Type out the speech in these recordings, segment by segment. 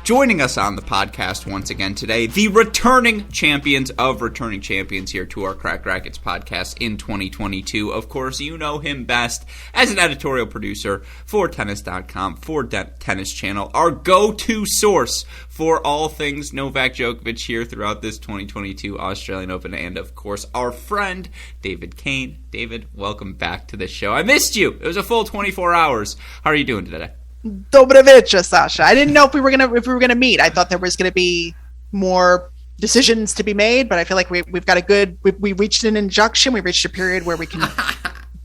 Joining us on the podcast once again today, the returning champions of returning champions here to our Cracked Racquets podcast in 2022. Of course, you know him best as an editorial producer for Tennis.com, for Tennis Channel, our go-to source for all things Novak Djokovic here throughout this 2022 Australian Open, and of course, our friend David Kane. David, welcome back to the show. I missed you. It was a full 24 hours. How are you doing today? Dobre večer, Sasha. I didn't know if we were gonna meet. I thought there was gonna be more decisions to be made, but I feel like we've got a good. We reached an injunction. We reached a period where we can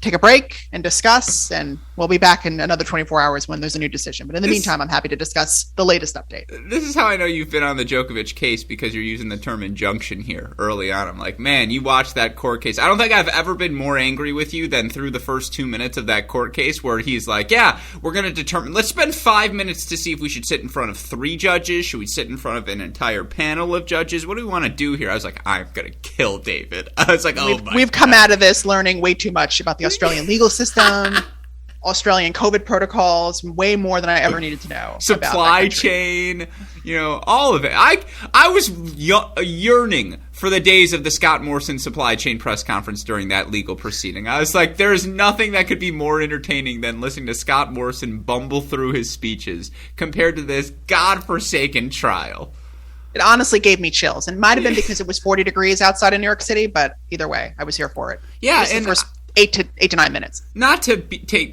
take a break and discuss, and we'll be back in another 24 hours when there's a new decision. But in the meantime, I'm happy to discuss the latest update. This is how I know you've been on the Djokovic case, because you're using the term injunction here early on. I'm like, man, you watched that court case. I don't think I've ever been more angry with you than through the first 2 minutes of that court case, where he's like, yeah, we're going to determine, let's spend 5 minutes to see if we should sit in front of 3 judges. Should we sit in front of an entire panel of judges? What do we want to do here? I was like, I'm going to kill David. I was like, we've come out of this learning way too much about the Australian legal system, Australian COVID protocols, way more than I ever needed to know. Supply chain, all of it. I was yearning for the days of the Scott Morrison supply chain press conference during that legal proceeding. I was like, there is nothing that could be more entertaining than listening to Scott Morrison bumble through his speeches compared to this godforsaken trial. It honestly gave me chills. And it might have been because it was 40 degrees outside of New York City, but either way, I was here for it. Yeah, and the first 8 to 9 minutes. Not to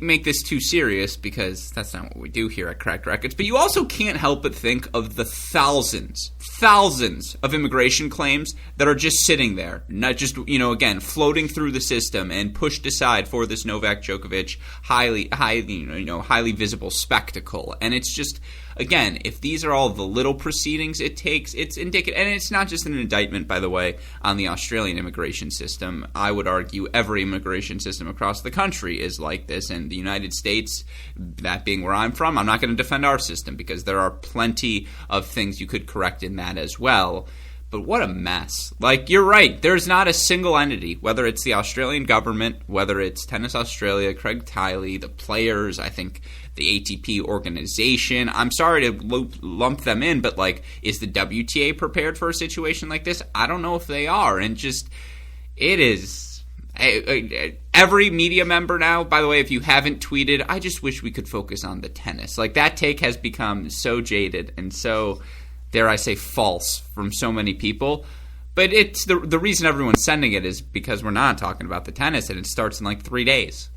make this too serious, because that's not what we do here at Cracked Racquets, but you also can't help but think of the thousands of immigration claims that are just sitting there, not just, again, floating through the system and pushed aside for this Novak Djokovic highly visible spectacle. And it's just, again, if these are all the little proceedings it takes, it's indicative. And it's not just an indictment, by the way, on the Australian immigration system. I would argue every immigration system across the country is like this. And the United States, that being where I'm from, I'm not going to defend our system, because there are plenty of things you could correct in that as well. But what a mess. Like, you're right. There's not a single entity, whether it's the Australian government, whether it's Tennis Australia, Craig Tiley, the players, I think the ATP organization. I'm sorry to lump them in, but, is the WTA prepared for a situation like this? I don't know if they are. And just, it is... Every media member now, by the way, if you haven't tweeted, I just wish we could focus on the tennis. That take has become so jaded and so, dare I say, false from so many people. But it's the reason everyone's sending it is because we're not talking about the tennis, and it starts in 3 days.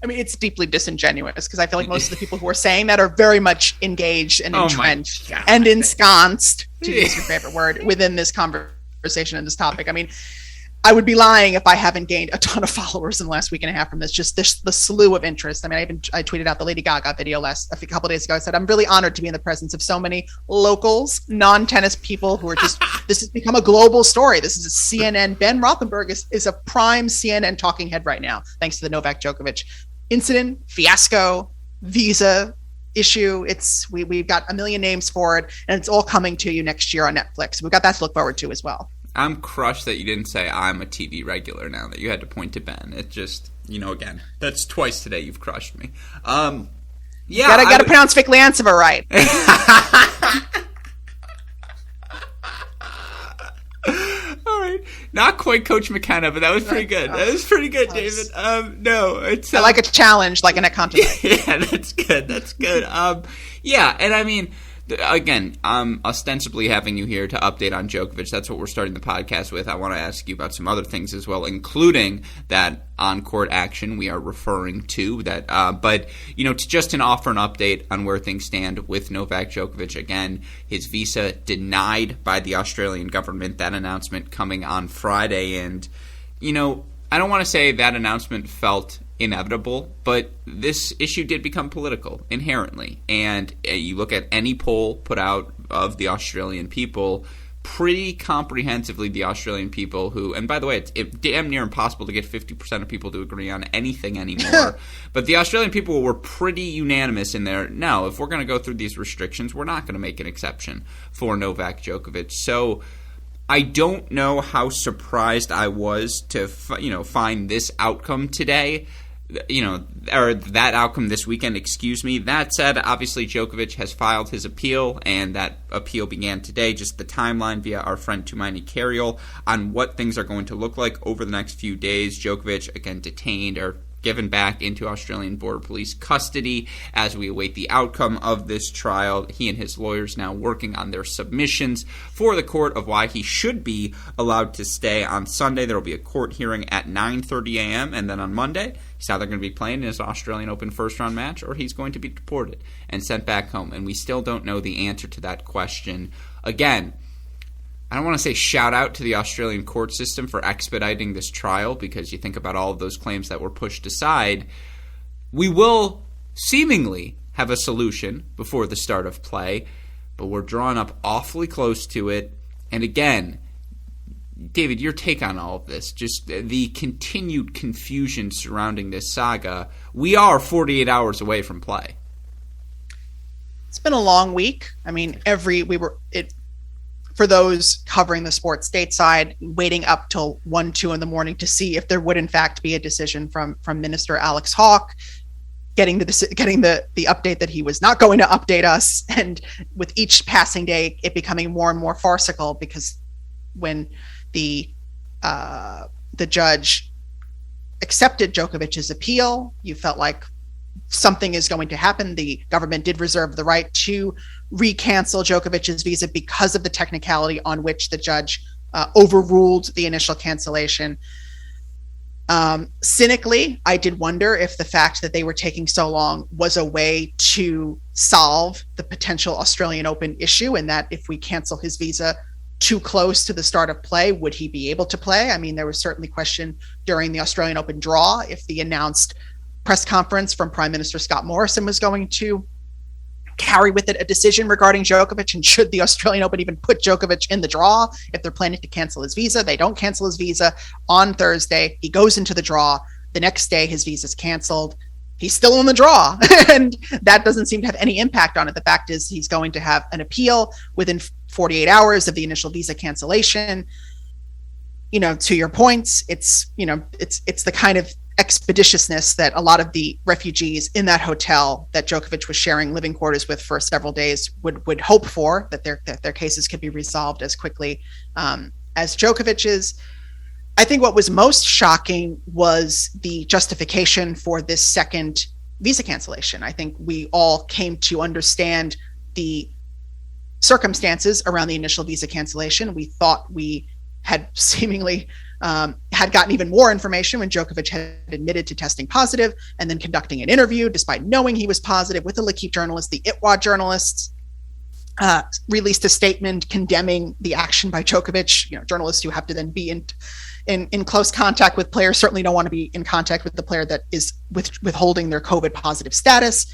I mean, it's deeply disingenuous, because I feel like most of the people who are saying that are very much engaged and entrenched and ensconced, to use your favorite word, within this conversation and this topic. I mean, I would be lying if I haven't gained a ton of followers in the last week and a half from this. Just the slew of interest. I mean, I tweeted out the Lady Gaga video a couple days ago. I said, I'm really honored to be in the presence of so many locals, non-tennis people who are just, this has become a global story. This is a CNN. Ben Rothenberg is a prime CNN talking head right now, thanks to the Novak Djokovic incident, fiasco, visa issue. We've got a million names for it, and it's all coming to you next year on Netflix. We've got that to look forward to as well. I'm crushed that you didn't say I'm a TV regular now, that you had to point to Ben. It just, again, that's twice today you've crushed me. Yeah. Gotta pronounce Fiklianceva right. All right. Not quite Coach McKenna, but that was pretty good. That was pretty good, David. No, it's... I like a challenge, like an accountant. Yeah, that's good. That's good. Yeah, and I mean... Again, I'm ostensibly having you here to update on Djokovic. That's what we're starting the podcast with. I want to ask you about some other things as well, including that on-court action we are referring to. But to just offer an update on where things stand with Novak Djokovic. Again, his visa denied by the Australian government. That announcement coming on Friday, and I don't want to say that announcement felt inevitable, but this issue did become political inherently. And you look at any poll put out of the Australian people, pretty comprehensively the Australian people who, and by the way, it's damn near impossible to get 50% of people to agree on anything anymore, but the Australian people were pretty unanimous in their, no, if we're going to go through these restrictions, we're not going to make an exception for Novak Djokovic. So I don't know how surprised I was to find this outcome today. or that outcome this weekend, excuse me. That said, obviously Djokovic has filed his appeal, and that appeal began today. Just the timeline via our friend Tumaini Carriel on what things are going to look like over the next few days. Djokovic, again, detained or given back into Australian Border Police custody as we await the outcome of this trial. He and his lawyers now working on their submissions for the court of why he should be allowed to stay. On Sunday, there will be a court hearing at 9:30 a.m., and then on Monday, he's either going to be playing in his Australian Open first-round match or he's going to be deported and sent back home. And we still don't know the answer to that question. Again, I don't want to say shout out to the Australian court system for expediting this trial, because you think about all of those claims that were pushed aside. We will seemingly have a solution before the start of play, but we're drawing up awfully close to it. And again, David, your take on all of this, just the continued confusion surrounding this saga. We are 48 hours away from play. It's been a long week. I mean, for those covering the sport stateside, waiting up till 1, 2 in the morning to see if there would in fact be a decision from Minister Alex Hawke, getting the update that he was not going to update us, and with each passing day, it becoming more and more farcical, because when the judge accepted Djokovic's appeal, you felt like something is going to happen. The government did reserve the right to recancel Djokovic's visa because of the technicality on which the judge overruled the initial cancellation. Cynically, I did wonder if the fact that they were taking so long was a way to solve the potential Australian Open issue, and that if we cancel his visa too close to the start of play, would he be able to play? I mean, there was certainly question during the Australian Open draw if the announced press conference from Prime Minister Scott Morrison was going to carry with it a decision regarding Djokovic, and should the Australian Open even put Djokovic in the draw if they're planning to cancel his visa. They don't cancel his visa on Thursday. He goes into the draw. The next day, his visa's canceled. He's still in the draw, and that doesn't seem to have any impact on it. The fact is he's going to have an appeal within 48 hours of the initial visa cancellation. To your points, it's the kind of expeditiousness that a lot of the refugees in that hotel that Djokovic was sharing living quarters with for several days would hope for, that their cases could be resolved as quickly as Djokovic's. I think what was most shocking was the justification for this second visa cancellation. I think we all came to understand the circumstances around the initial visa cancellation. We thought we had seemingly had gotten even more information when Djokovic had admitted to testing positive and then conducting an interview despite knowing he was positive with the L'Équipe journalists. The ITWA journalists released a statement condemning the action by Djokovic. Journalists who have to then be in close contact with players certainly don't want to be in contact with the player that is withholding their COVID positive status.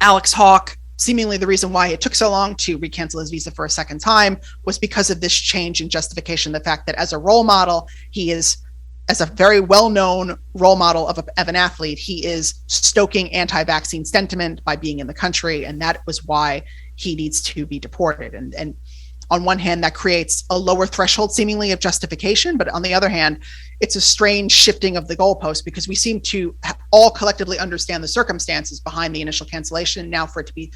Alex Hawke, seemingly the reason why it took so long to recancel his visa for a second time was because of this change in justification. The fact that as a role model, he is, as a very well-known role model of an athlete, he is stoking anti-vaccine sentiment by being in the country, and that was why he needs to be deported. And on one hand, that creates a lower threshold seemingly of justification, but on the other hand, it's a strange shifting of the goalpost, because we seem to all collectively understand the circumstances behind the initial cancellation. Now for it to be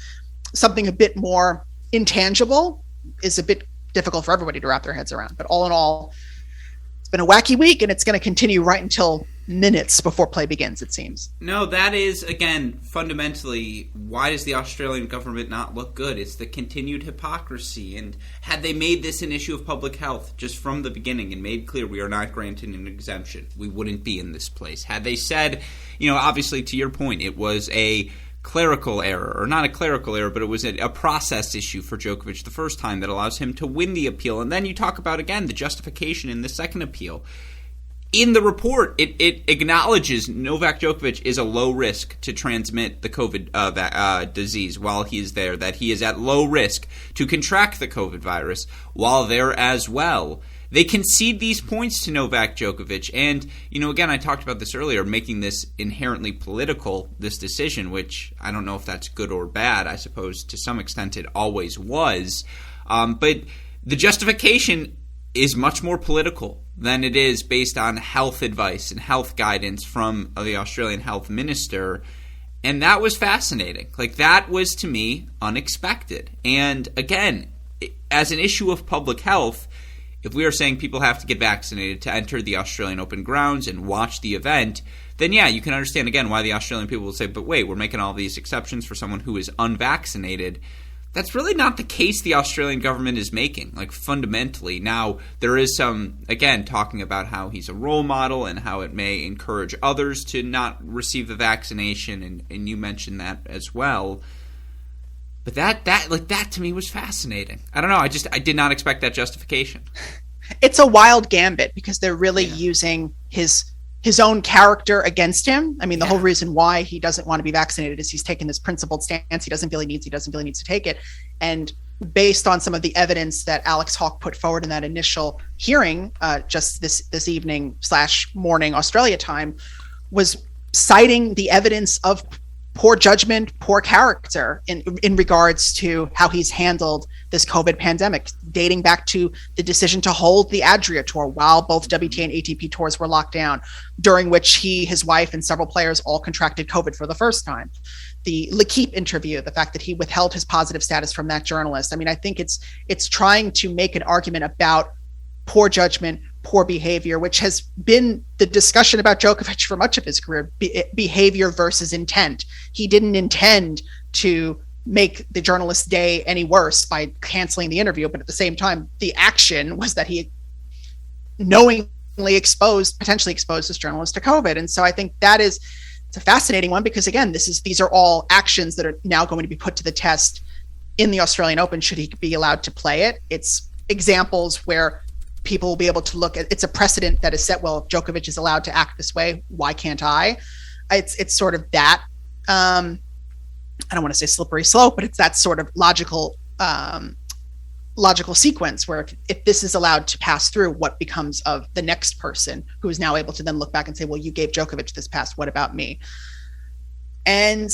something a bit more intangible is a bit difficult for everybody to wrap their heads around. But all in all, it's been a wacky week, and it's going to continue right until minutes before play begins, it seems. No, that is, again, fundamentally, why does the Australian government not look good? It's the continued hypocrisy. And had they made this an issue of public health just from the beginning and made clear we are not granting an exemption, we wouldn't be in this place. Had they said, obviously to your point, it was a clerical error, or not a clerical error, but it was a process issue for Djokovic the first time that allows him to win the appeal. And then you talk about, again, the justification in the second appeal. In the report, it acknowledges Novak Djokovic is a low risk to transmit the COVID disease while he is there, that he is at low risk to contract the COVID virus while there as well. They concede these points to Novak Djokovic. And, again, I talked about this earlier, making this inherently political, this decision, which I don't know if that's good or bad. I suppose to some extent it always was. But the justification is much more political than it is based on health advice and health guidance from the Australian health minister. And that was fascinating. Like, that was, to me, unexpected. And again, as an issue of public health, if we are saying people have to get vaccinated to enter the Australian Open grounds and watch the event, then yeah, you can understand again why the Australian people will say, but wait, we're making all these exceptions for someone who is unvaccinated. That's really not the case the Australian government is making, like, fundamentally. Now, there is some, again, talking about how he's a role model and how it may encourage others to not receive the vaccination, and you mentioned that as well. But that to me was fascinating. I don't know, I did not expect that justification. It's a wild gambit because they're really using his own character against him. I mean, the whole reason why he doesn't want to be vaccinated is he's taken this principled stance. He doesn't feel he needs to take it. And based on some of the evidence that Alex Hawke put forward in that initial hearing, just this evening / morning Australia time, was citing the evidence of poor judgment, poor character in regards to how he's handled this COVID pandemic, dating back to the decision to hold the Adria Tour while both WTA and ATP tours were locked down, during which he, his wife, and several players all contracted COVID for the first time. The L'Equipe interview, the fact that he withheld his positive status from that journalist. I mean, I think it's trying to make an argument about poor judgment, poor behavior, which has been the discussion about Djokovic for much of his career, behavior versus intent. He didn't intend to make the journalist's day any worse by canceling the interview, but at the same time, the action was that he knowingly potentially exposed this journalist to COVID. And so I think it's a fascinating one because, again, these are all actions that are now going to be put to the test in the Australian Open should he be allowed to play it. It's examples where people will be able to look at, it's a precedent that is set. Well, if Djokovic is allowed to act this way, why can't I? It's sort of that, I don't want to say slippery slope, but it's that sort of logical sequence where if this is allowed to pass through, what becomes of the next person who is now able to then look back and say, well, you gave Djokovic this pass, what about me? And,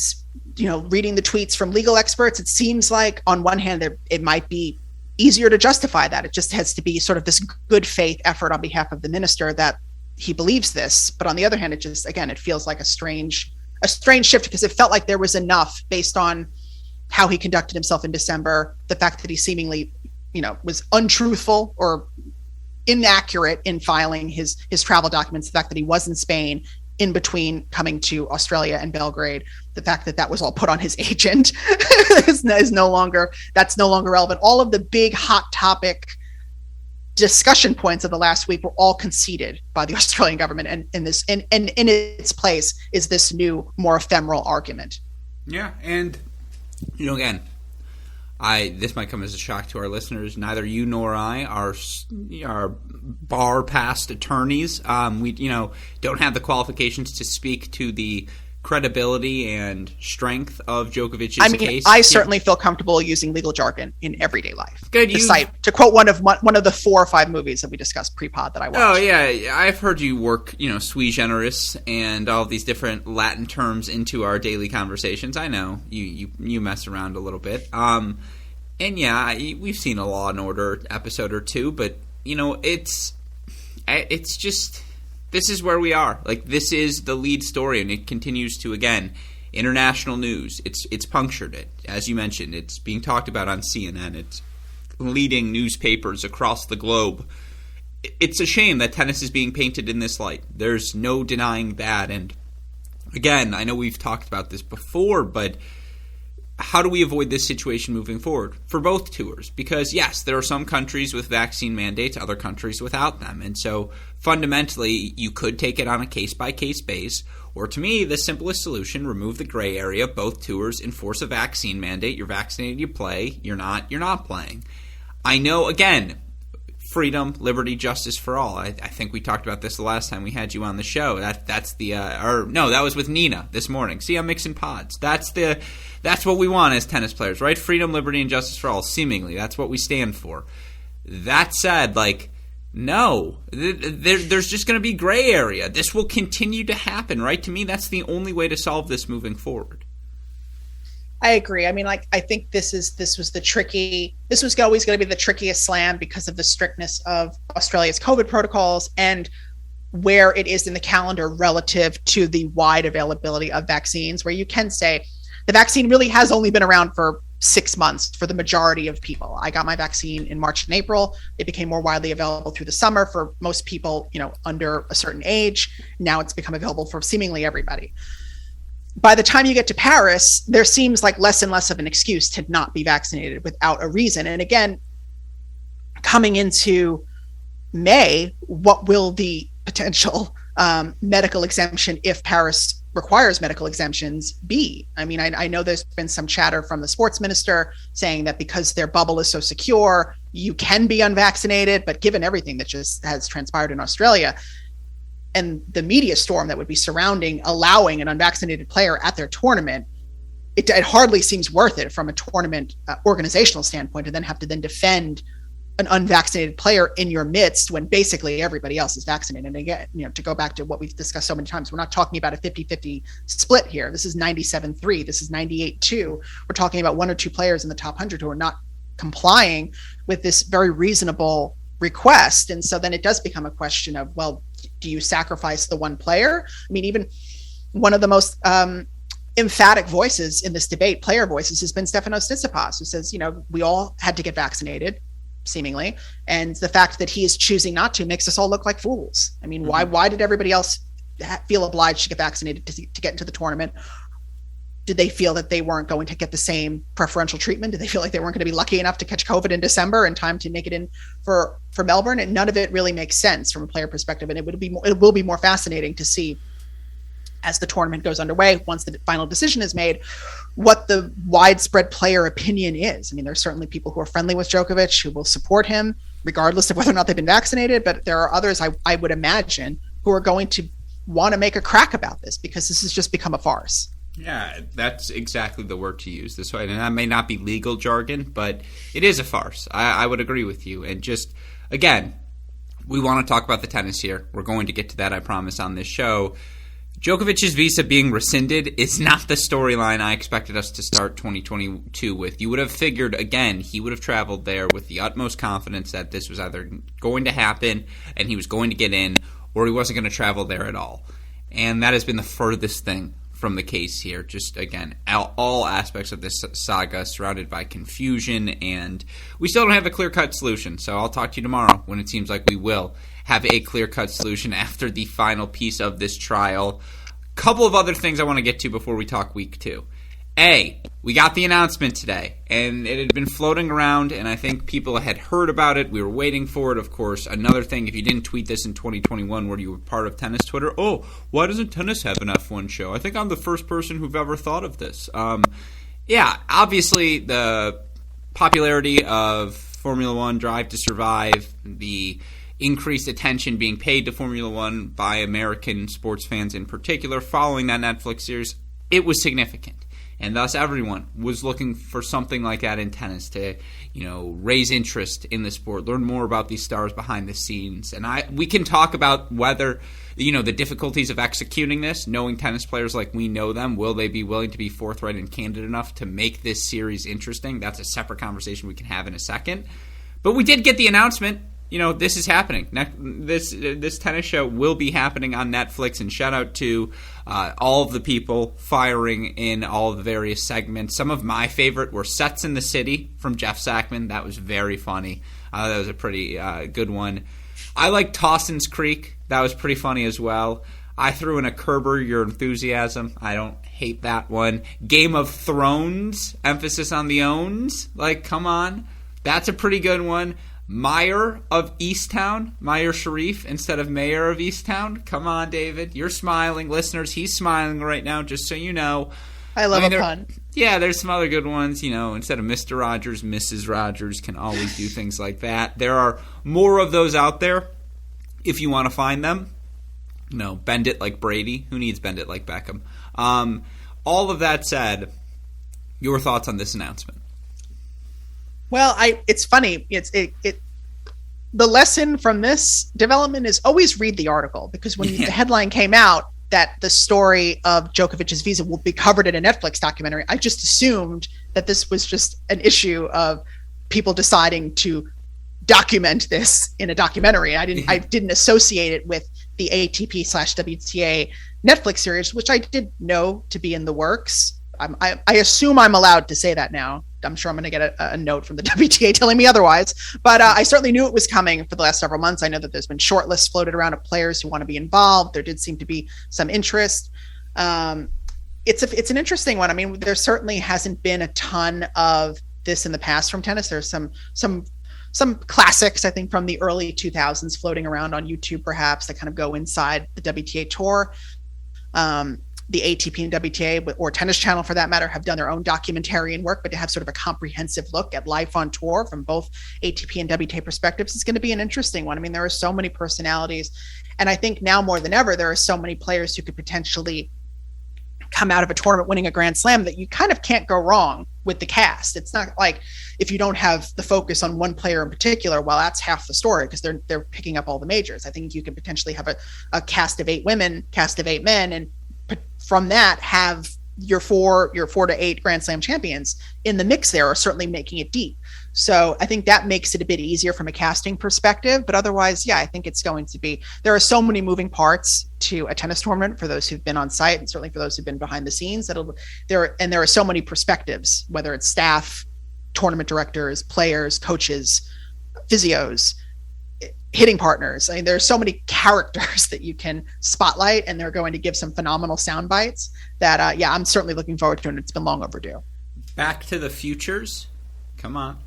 reading the tweets from legal experts, it seems like on one hand, it might be easier to justify that. It just has to be sort of this good faith effort on behalf of the minister that he believes this. But on the other hand, it feels like a strange shift because it felt like there was enough based on how he conducted himself in December, the fact that he seemingly, was untruthful or inaccurate in filing his travel documents, the fact that he was in Spain in between coming to Australia and Belgrade, the fact that was all put on his agent is no longer relevant. All of the big hot topic discussion points of the last week were all conceded by the Australian government, and in its place is this new, more ephemeral argument. Yeah, and again, this might come as a shock to our listeners. Neither you nor I are bar passed attorneys. We don't have the qualifications to speak to the credibility and strength of Djokovic's case. I certainly feel comfortable using legal jargon in everyday life. Good. To quote one of the 4 or 5 movies that we discussed pre-pod that I watched. Oh yeah, I've heard you work, sui generis and all these different Latin terms into our daily conversations. I know you mess around a little bit. And yeah, we've seen a Law and Order episode or two, but it's just. This is where we are. Like, this is the lead story, and it continues to, again, international news. It's punctured it. As you mentioned, it's being talked about on CNN. It's leading newspapers across the globe. It's a shame that tennis is being painted in this light. There's no denying that. And, again, I know we've talked about this before, but how do we avoid this situation moving forward for both tours? Because, yes, there are some countries with vaccine mandates, other countries without them. And so, fundamentally, you could take it on a case-by-case basis. Or, to me, the simplest solution, remove the gray area. Both tours enforce a vaccine mandate. You're vaccinated, you play. You're not playing. I know, again, freedom, liberty, justice for all. I think we talked about this the last time we had you on the show. That was with Nina this morning. See, I'm mixing pods. That's what we want as tennis players, right? Freedom, liberty, and justice for all, seemingly. That's what we stand for. That said, no. There's just going to be gray area. This will continue to happen, right? To me, that's the only way to solve this moving forward. I agree. I mean, like, I think this was always going to be the trickiest slam because of the strictness of Australia's COVID protocols and where it is in the calendar relative to the wide availability of vaccines, where you can say the vaccine really has only been around for 6 months for the majority of people. I got my vaccine in March and April. It became more widely available through the summer for most people, under a certain age. Now it's become available for seemingly everybody. By the time you get to Paris, there seems like less and less of an excuse to not be vaccinated without a reason. And again, coming into May, what will the potential medical exemption, if Paris requires medical exemptions, be? I mean, I know there's been some chatter from the sports minister saying that because their bubble is so secure, you can be unvaccinated, but given everything that just has transpired in Australia and the media storm that would be surrounding allowing an unvaccinated player at their tournament, it hardly seems worth it from a tournament organizational standpoint to then have to defend an unvaccinated player in your midst when basically everybody else is vaccinated. And again, to go back to what we've discussed so many times, we're not talking about a 50-50 split here. This is 97-3. This is 98-2. We're talking about one or two players in the top 100 who are not complying with this very reasonable request. And so then it does become a question of, well, do you sacrifice the one player? I mean, even one of the most emphatic voices in this debate, player voices, has been Stefanos Tsitsipas, who says, we all had to get vaccinated, seemingly, and the fact that he is choosing not to makes us all look like fools. I mean, why did everybody else feel obliged to get vaccinated to get into the tournament? Did they feel that they weren't going to get the same preferential treatment? Did they feel like they weren't going to be lucky enough to catch COVID in December in time to make it in for Melbourne? And none of it really makes sense from a player perspective. And it will be more fascinating to see as the tournament goes underway, once the final decision is made, what the widespread player opinion is. I mean, there's certainly people who are friendly with Djokovic who will support him regardless of whether or not they've been vaccinated. But there are others, I would imagine, who are going to want to make a crack about this because this has just become a farce. Yeah, that's exactly the word to use this way. And that may not be legal jargon, but it is a farce. I would agree with you. And just, again, we want to talk about the tennis here. We're going to get to that, I promise, on this show. Djokovic's visa being rescinded is not the storyline I expected us to start 2022 with. You would have figured, again, he would have traveled there with the utmost confidence that this was either going to happen and he was going to get in, or he wasn't going to travel there at all. And that has been the furthest thing from the case here. Just, again, all aspects of this saga surrounded by confusion, and we still don't have a clear-cut solution. So I'll talk to you tomorrow when it seems like we will have a clear-cut solution after the final piece of this trial. Couple of other things I want to get to before we talk week 2. A, we got the announcement today, and it had been floating around, and I think people had heard about it. We were waiting for it, of course. Another thing, if you didn't tweet this in 2021 where you were part of tennis Twitter, why doesn't tennis have an F1 show? I think I'm the first person who've ever thought of this. Yeah, obviously the popularity of Formula One, Drive to Survive, the increased attention being paid to Formula One by American sports fans in particular following that Netflix series, it was significant. And thus everyone was looking for something like that in tennis to, raise interest in the sport, learn more about these stars behind the scenes. And we can talk about whether, the difficulties of executing this, knowing tennis players like we know them. Will they be willing to be forthright and candid enough to make this series interesting? That's a separate conversation we can have in a second. But we did get the announcement. This is happening. This tennis show will be happening on Netflix, and shout out to all of the people firing in all of the various segments. Some of my favorite were Sets in the City from Jeff Sackman. That was very funny. That was a pretty good one. I like Dawson's Creek. That was pretty funny as well. I threw in a Kerber Your Enthusiasm. I don't hate that one. Game of Thrones, emphasis on the owns. Come on. That's a pretty good one. Mayor of Easttown, Mayor Sharif instead of Mayor of Easttown. Come on, David. You're smiling. Listeners, he's smiling right now, just so you know. I love a pun. Yeah, there's some other good ones. Instead of Mr. Rogers, Mrs. Rogers can always do things like that. There are more of those out there if you want to find them. Bend it like Brady. Who needs bend it like Beckham? All of that said, your thoughts on this announcement? Well, it's funny. The lesson from this development is always read the article, because when the headline came out, that the story of Djokovic's visa will be covered in a Netflix documentary. I just assumed that this was just an issue of people deciding to document this in a documentary. I didn't associate it with the ATP/WTA Netflix series, which I did know to be in the works. I assume I'm allowed to say that now. I'm sure I'm going to get a note from the WTA telling me otherwise, but I certainly knew it was coming for the last several months. I know that there's been shortlists floated around of players who want to be involved. There did seem to be some interest. It's an interesting one. I mean, there certainly hasn't been a ton of this in the past from tennis. There's some classics, I think, from the early 2000s floating around on YouTube, perhaps, that kind of go inside the WTA tour. The ATP and WTA, or Tennis Channel for that matter, have done their own documentarian work, but to have sort of a comprehensive look at life on tour from both ATP and WTA perspectives is going to be an interesting one. I mean, there are so many personalities, and I think now more than ever, there are so many players who could potentially come out of a tournament winning a Grand Slam that you kind of can't go wrong with the cast. It's not like if you don't have the focus on one player in particular, well, that's half the story because they're picking up all the majors. I think you could potentially have a cast of 8 women, cast of 8 men, and from that have your 4 to 8 Grand Slam champions in the mix there, or certainly making it deep. So I think that makes it a bit easier from a casting perspective. But otherwise, yeah, I think it's going to be, there are so many moving parts to a tennis tournament for those who've been on site, and certainly for those who've been behind the scenes, there are so many perspectives, whether it's staff, tournament directors, players, coaches, physios, hitting partners. I mean, there are so many characters that you can spotlight, and they're going to give some phenomenal sound bites that, I'm certainly looking forward to, and it's been long overdue. Back to the Futures. Come on.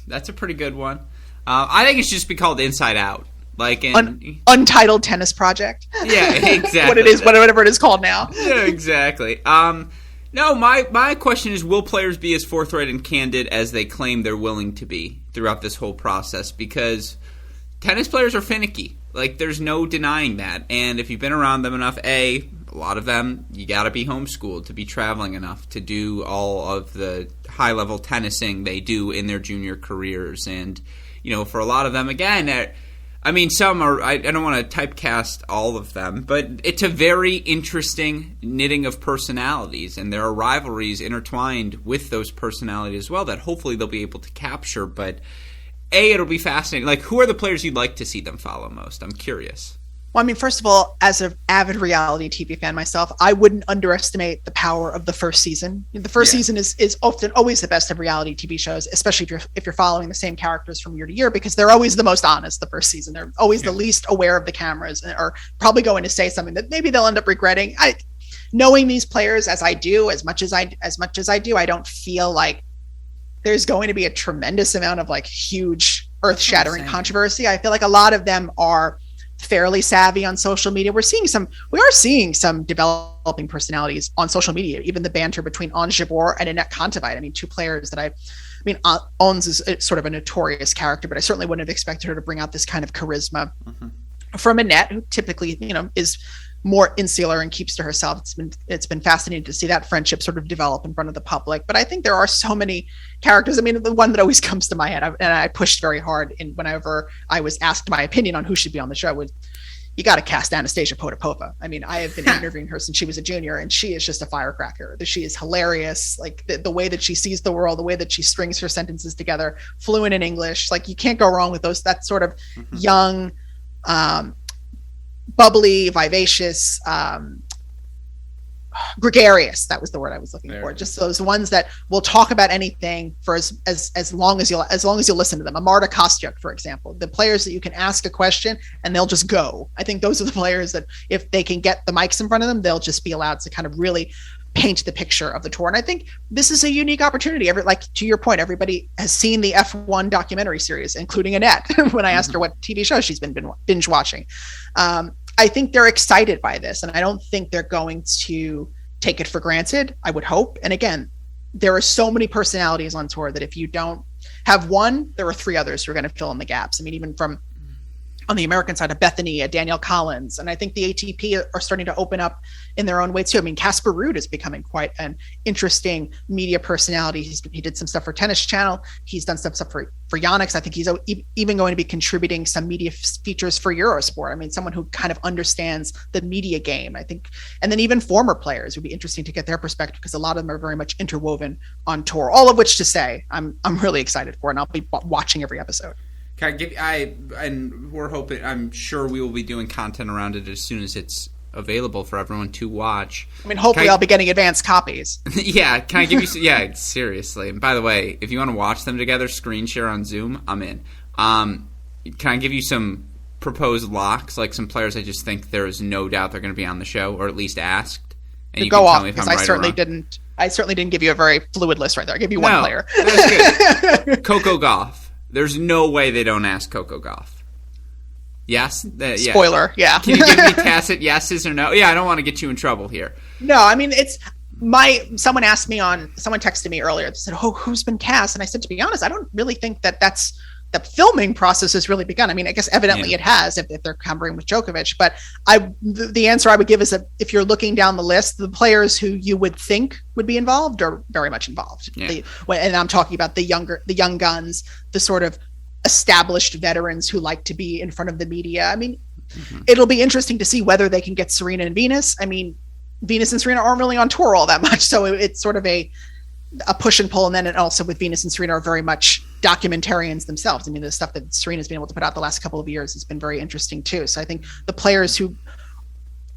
That's a pretty good one. I think it should just be called Inside Out. Like Untitled Tennis Project. Yeah, exactly. What it is, whatever it is called now. Yeah, exactly. No, my question is, will players be as forthright and candid as they claim they're willing to be throughout this whole process? Because tennis players are finicky. Like, there's no denying that. And if you've been around them enough, a lot of them, you got to be homeschooled to be traveling enough to do all of the high-level tennising they do in their junior careers. And, for a lot of them, again, I mean, some are, I don't want to typecast all of them, but it's a very interesting knitting of personalities, and there are rivalries intertwined with those personalities as well that hopefully they'll be able to capture. But it'll be fascinating. Like, who are the players you'd like to see them follow most? I'm curious. Well, I mean, first of all, as an avid reality TV fan myself, I wouldn't underestimate the power of the first season. The first season is often always the best of reality TV shows, especially if you're following the same characters from year to year, because they're always the most honest. The first season, they're always the least aware of the cameras, and are probably going to say something that maybe they'll end up regretting. Knowing these players as I do, as much as I do, I don't feel like there's going to be a tremendous amount of like huge earth-shattering controversy. I feel like a lot of them are fairly savvy on social media. We are seeing some developing personalities on social media, even the banter between Ons Jabeur and Annette Kontaveit. I mean, two players that Ons is sort of a notorious character, but I certainly wouldn't have expected her to bring out this kind of charisma from Annette, who typically, is more insular and keeps to herself. It's been fascinating to see that friendship sort of develop in front of the public. But I think there are so many characters. I mean, the one that always comes to my head, and I pushed very hard whenever I was asked my opinion on who should be on the show, was you got to cast Anastasia Potapova. I mean, I have been interviewing her since she was a junior, and she is just a firecracker. She is hilarious. Like the way that she sees the world, the way that she strings her sentences together, fluent in English. Like, you can't go wrong with those. That sort of young, bubbly, vivacious, gregarious. That was the word I was looking for. Just those ones that will talk about anything for as long as you'll listen to them. A Marta Kostyuk, for example, the players that you can ask a question and they'll just go. I think those are the players that if they can get the mics in front of them, they'll just be allowed to kind of really paint the picture of the tour. And I think this is a unique opportunity. Like, to your point, everybody has seen the F1 documentary series, including Annette, when I asked her what TV show she's been binge watching. I think they're excited by this, and I don't think they're going to take it for granted, I would hope. And again, there are so many personalities on tour that if you don't have one, there are 3 others who are going to fill in the gaps. I mean, even from on the American side, a Bethany, a Danielle Collins. And I think the ATP are starting to open up in their own way too. I mean, Casper Ruud is becoming quite an interesting media personality. He did some stuff for Tennis Channel. He's done some stuff for Yonex. I think he's even going to be contributing some media features for Eurosport. I mean, someone who kind of understands the media game, I think. And then even former players would be interesting to get their perspective, because a lot of them are very much interwoven on tour, all of which to say I'm really excited for, and I'll be watching every episode. And we're hoping, I'm sure we will be doing content around it as soon as it's available for everyone to watch. I mean, hopefully I'll be getting advanced copies. Yeah, can I give you yeah, seriously. And by the way, if you want to watch them together, screen share on Zoom, I'm in. Can I give you some proposed locks, like some players I just think there is no doubt they're going to be on the show, or at least asked? And you go can tell off, me if because I'm I right certainly didn't give you a very fluid list right there. I gave you one player. That's good. Coco Gauff. There's no way they don't ask Coco Gauff. Yes? Yeah. Spoiler, yeah. Can you give me tacit yeses or no? Yeah, I don't want to get you in trouble here. No, I mean, someone texted me earlier, they said, oh, who's been cast? And I said, to be honest, I don't really think that's the filming process has really begun. I mean, I guess evidently it has if they're covering with Djokovic, but the answer I would give is that if you're looking down the list, the players who you would think would be involved are very much involved. Yeah. And I'm talking about the young guns, the sort of established veterans who like to be in front of the media. I mean, It'll be interesting to see whether they can get Serena and Venus. I mean, Venus and Serena aren't really on tour all that much, so it's sort of a push and pull. And then also with Venus and Serena are very much documentarians themselves. I mean, the stuff that Serena's been able to put out the last couple of years has been very interesting too. So I think the players who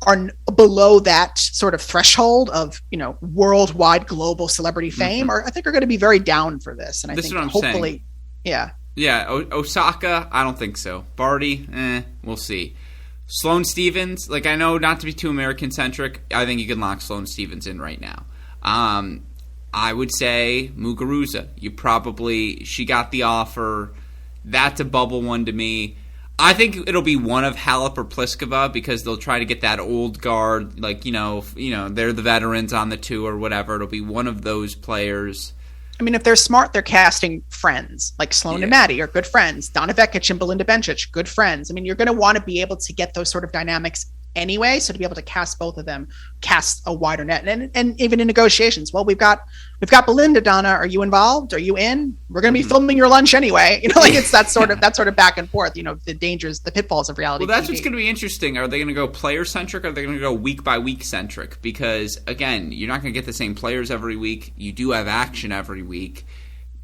are below that sort of threshold of, worldwide global celebrity fame I think are going to be very down for this. And I think hopefully, saying. Yeah. Osaka, I don't think so. Barty, we'll see. Sloane Stephens, I know not to be too American centric, I think you can lock Sloane Stephens in right now. I would say Muguruza. She got the offer. That's a bubble one to me. I think it'll be one of Halep or Pliskova, because they'll try to get that old guard, they're the veterans on the tour or whatever. It'll be one of those players. I mean, if they're smart, they're casting friends, like Sloane and Maddie are good friends. Donna Vekic and Belinda Bencic, good friends. I mean, you're going to want to be able to get those sort of dynamics anyway. So to be able to cast both of them, cast a wider net, and even in negotiations. Well, we've got Belinda. Donna, are you involved? Are you in? We're going to be filming your lunch anyway. It's that sort of back and forth. The dangers, the pitfalls of reality. Well, that's TV. What's going to be interesting. Are they going to go player centric? Or are they going to go week by week centric? Because again, you're not going to get the same players every week. You do have action every week.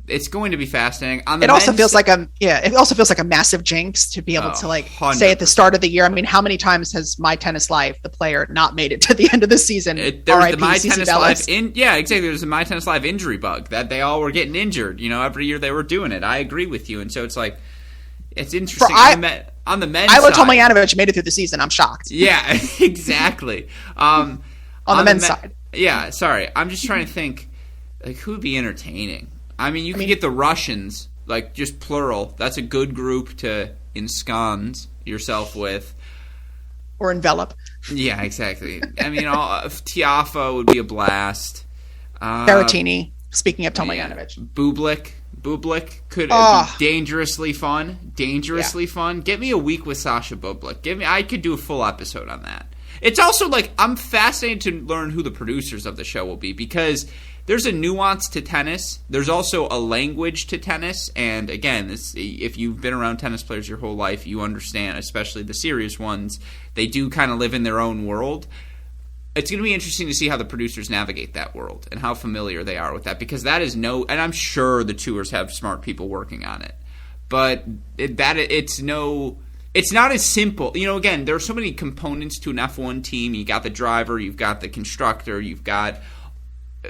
It's going to be fascinating. It also feels like a massive jinx to be able to 100%. Say at the start of the year. I mean, how many times has My Tennis Live, the player, not made it to the end of the season? There's the My Tennis Live exactly. There's a My Tennis Live injury bug that they all were getting injured. Every year they were doing it. I agree with you, and so it's interesting. On the men's side, Tomljanovic made it through the season. I'm shocked. Yeah, exactly. On the men's side. Yeah, sorry. I'm just trying to think who would be entertaining. I mean, you can get the Russians, just plural. That's a good group to ensconce yourself with. Or envelop. Yeah, exactly. I mean, Tiafoe would be a blast. Berrettini, speaking of Tomljanovic. Bublik could be dangerously fun. Fun. Get me a week with Sasha Bublik. I could do a full episode on that. It's also I'm fascinated to learn who the producers of the show will be, because there's a nuance to tennis. There's also a language to tennis. And again, if you've been around tennis players your whole life, you understand, especially the serious ones, they do kind of live in their own world. It's going to be interesting to see how the producers navigate that world and how familiar they are with that, because that is and I'm sure the tours have smart people working on it, but it's not as simple. Again, there are so many components to an F1 team. You got the driver, you've got the constructor, you've got...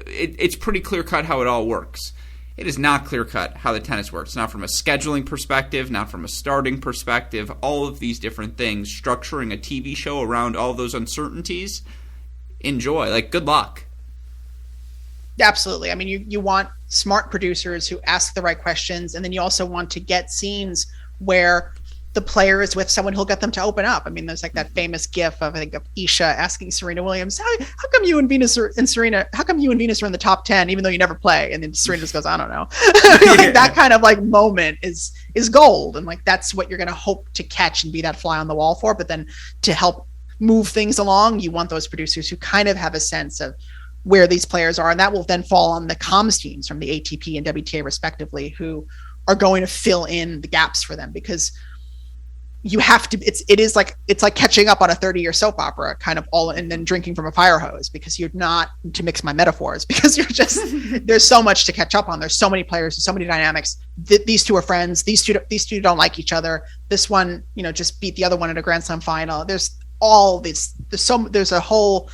It's pretty clear-cut how it all works. It is not clear-cut how the tennis works. Not from a scheduling perspective, not from a starting perspective, all of these different things. Structuring a TV show around all those uncertainties, enjoy. Good luck. Absolutely. I mean, you want smart producers who ask the right questions, and then you also want to get scenes where the player is with someone who'll get them to open up. I mean, there's like that famous gif of, I think, of Isha asking Serena Williams, how come you and Venus are in Serena, how come you and Venus are in the top 10, even though you never play? And then Serena just goes, I don't know. Like that kind of like moment is gold. And like, that's what you're going to hope to catch and be that fly on the wall for. But then to help move things along, you want those producers who kind of have a sense of where these players are. And that will then fall on the comms teams from the ATP and WTA respectively, who are going to fill in the gaps for them, because you have to, it's like catching up on a 30-year soap opera kind of all, and then drinking from a fire hose, because you're not, to mix my metaphors, because you're just, there's so much to catch up on. There's so many players, there's so many dynamics. These two are friends. These two don't like each other. This one, just beat the other one in a Grand Slam final. There's all this, there's a whole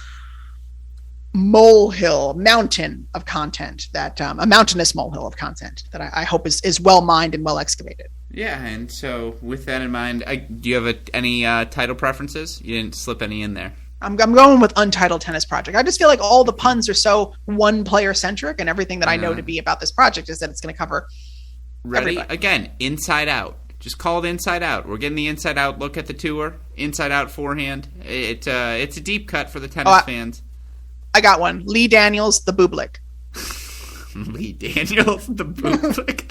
mountain of content that, a mountainous molehill of content that I hope is well mined and well excavated. Yeah, and so with that in mind, do you have any title preferences? You didn't slip any in there. I'm going with Untitled Tennis Project. I just feel like all the puns are so one-player centric, and everything that I know to be about this project is that it's going to cover Ready? everybody. Again, Inside Out. Just call it Inside Out. We're getting the Inside Out look at the tour. Inside Out forehand. It's a deep cut for the tennis fans. I got one. Lee Daniels, the Bublik. Lee Daniels, the Bublik.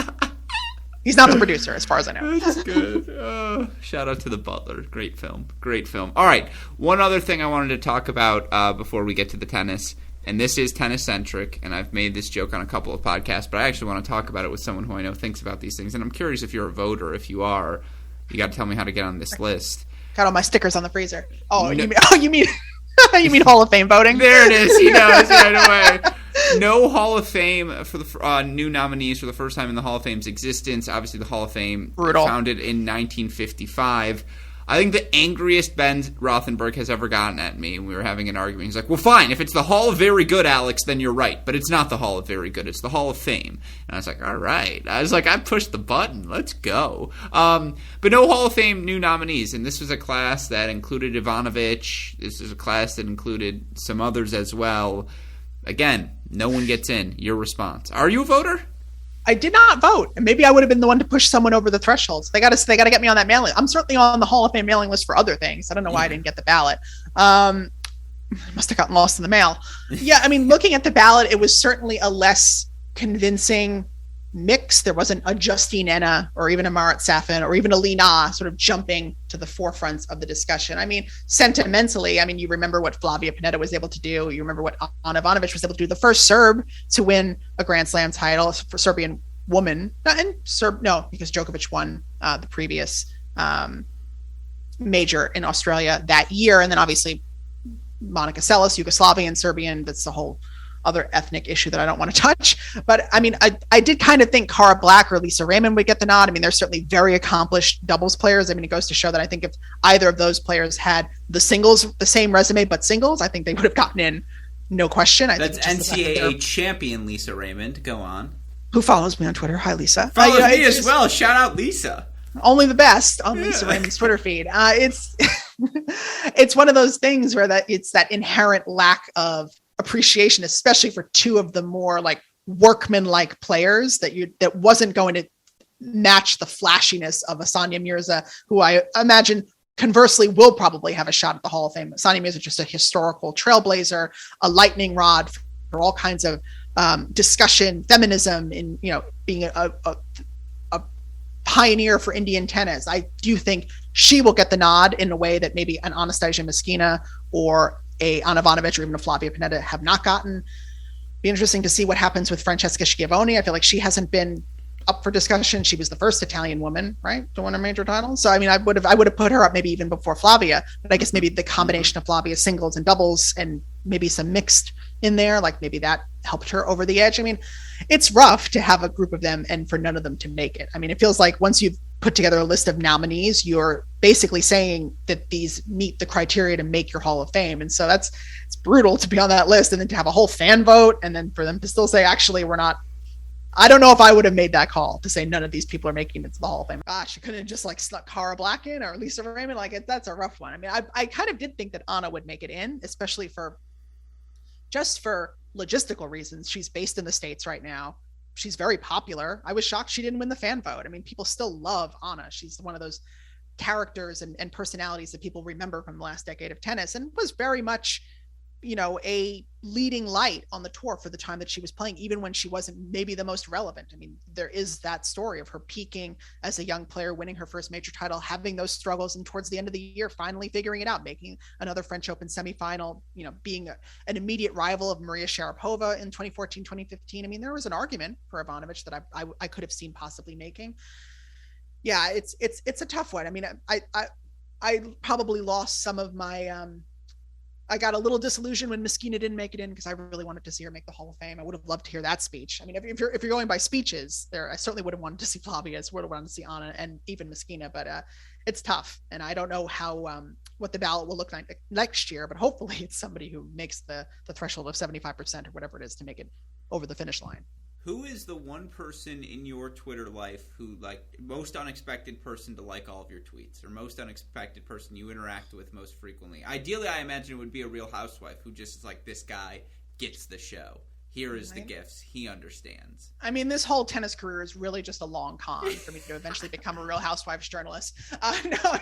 He's not the producer, as far as I know. That's good. Shout out to The Butler. Great film. Great film. All right. One other thing I wanted to talk about before we get to the tennis, and this is tennis-centric, and I've made this joke on a couple of podcasts, but I actually want to talk about it with someone who I know thinks about these things, and I'm curious if you're a voter. If you are, you got to tell me how to get on this list. Got all my stickers on the freezer. You mean you mean Hall of Fame voting? There it is. He knows right away. No Hall of Fame for the new nominees for the first time in the Hall of Fame's existence. Obviously, the Hall of Fame founded in 1955. I think the angriest Ben Rothenberg has ever gotten at me, and we were having an argument. He's like, well, fine, if it's the Hall of Very Good, Alex, then you're right. But it's not the Hall of Very Good. It's the Hall of Fame. And I was like, all right. I was like, I pushed the button. Let's go. But no Hall of Fame new nominees. And this was a class that included Ivanovic. This is a class that included some others as well. Again, no one gets in. Your response. Are you a voter? I did not vote, and maybe I would have been the one to push someone over the thresholds. They got to get me on that mailing. I'm certainly on the Hall of Fame mailing list for other things. I don't know why I didn't get the ballot. Must have gotten lost in the mail. Yeah, I mean, looking at the ballot, it was certainly a less convincing mix. There wasn't a Justine Enna or even a Marat Safin or even a Lina sort of jumping to the forefront of the discussion. I mean, sentimentally, you remember what Flavia Pennetta was able to do. You remember what Ana Ivanovic was able to do. The first Serb to win a Grand Slam title for Serbian woman. Because Djokovic won the previous major in Australia that year. And then obviously Monica Seles, Yugoslavian, Serbian. That's the whole other ethnic issue that I don't want to touch. But I mean, I did kind of think Cara Black or Lisa Raymond would get the nod. I mean, they're certainly very accomplished doubles players. I mean, it goes to show that I think if either of those players had the same resume, but singles, I think they would have gotten in, no question. That's NCAA champion Lisa Raymond. Go on. Who follows me on Twitter. Hi, Lisa. Follows me as well. Shout out Lisa. Only the best on Lisa Raymond's Twitter feed. It's one of those things where it's that inherent lack of appreciation, especially for two of the more like workman-like players that wasn't going to match the flashiness of a Sania Mirza, who I imagine conversely will probably have a shot at the Hall of Fame. Sania Mirza is just a historical trailblazer, a lightning rod for all kinds of discussion, feminism, in being a pioneer for Indian tennis. I do think she will get the nod in a way that maybe an Anastasia Meskina or a Ana Ivanovic or even a Flavia Pennetta have not gotten. Be interesting to see what happens with Francesca Schiavone. I feel like she hasn't been up for discussion. She was the first Italian woman, right, to win a major title. So I mean, I would have put her up maybe even before Flavia, but I guess maybe the combination of Flavia's singles and doubles and maybe some mixed in there, like maybe that helped her over the edge. I mean, it's rough to have a group of them and for none of them to make it. I mean, it feels like once you've put together a list of nominees, you're basically saying that these meet the criteria to make your Hall of Fame. And so it's brutal to be on that list and then to have a whole fan vote and then for them to still say, actually, we're not. I don't know if I would have made that call to say none of these people are making it to the Hall of Fame. Gosh, you couldn't have just like snuck Cara Black in or Lisa Raymond. That's a rough one. I mean, I kind of did think that Anna would make it in, especially for logistical reasons. She's based in the States right now. She's very popular. I was shocked she didn't win the fan vote. I mean, people still love Anna. She's one of those characters and personalities that people remember from the last decade of tennis, and was very much, a leading light on the tour for the time that she was playing, even when she wasn't maybe the most relevant. I mean, there is that story of her peaking as a young player, winning her first major title, having those struggles, and towards the end of the year, finally figuring it out, making another French Open semifinal, being an immediate rival of Maria Sharapova in 2014, 2015. I mean, there was an argument for Ivanovic that I could have seen possibly making. Yeah, it's a tough one. I mean, I probably lost some of my, I got a little disillusioned when Meskina didn't make it in, because I really wanted to see her make the Hall of Fame. I would have loved to hear that speech. I mean, if you're going by speeches, I certainly would have wanted to see Flavia, would have wanted to see Anna, and even Meskina, but it's tough. And I don't know how, what the ballot will look like next year, but hopefully it's somebody who makes the threshold of 75% or whatever it is to make it over the finish line. Who is the one person in your Twitter life who, most unexpected person to like all of your tweets, or most unexpected person you interact with most frequently? Ideally, I imagine it would be a Real Housewife who just is like, this guy gets the show. Here is the gifts. He understands. I mean, this whole tennis career is really just a long con for me to eventually become a Real Housewives journalist. No,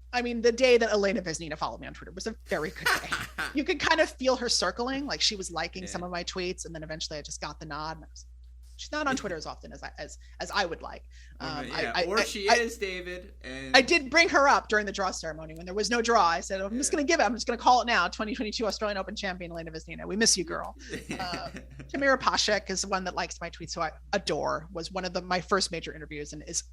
I mean, the day that Elena Vesnina followed me on Twitter was a very good day. You could kind of feel her circling, like she was liking some of my tweets, and then eventually I just got the nod. She's not on Twitter as often as I would like. She is, David. And I did bring her up during the draw ceremony when there was no draw. I said, I'm just going to call it now. 2022 Australian Open champion Elena Vesnina. We miss you, girl. Tamira Pashek is one that likes my tweets, who I adore, was one of my first major interviews, and is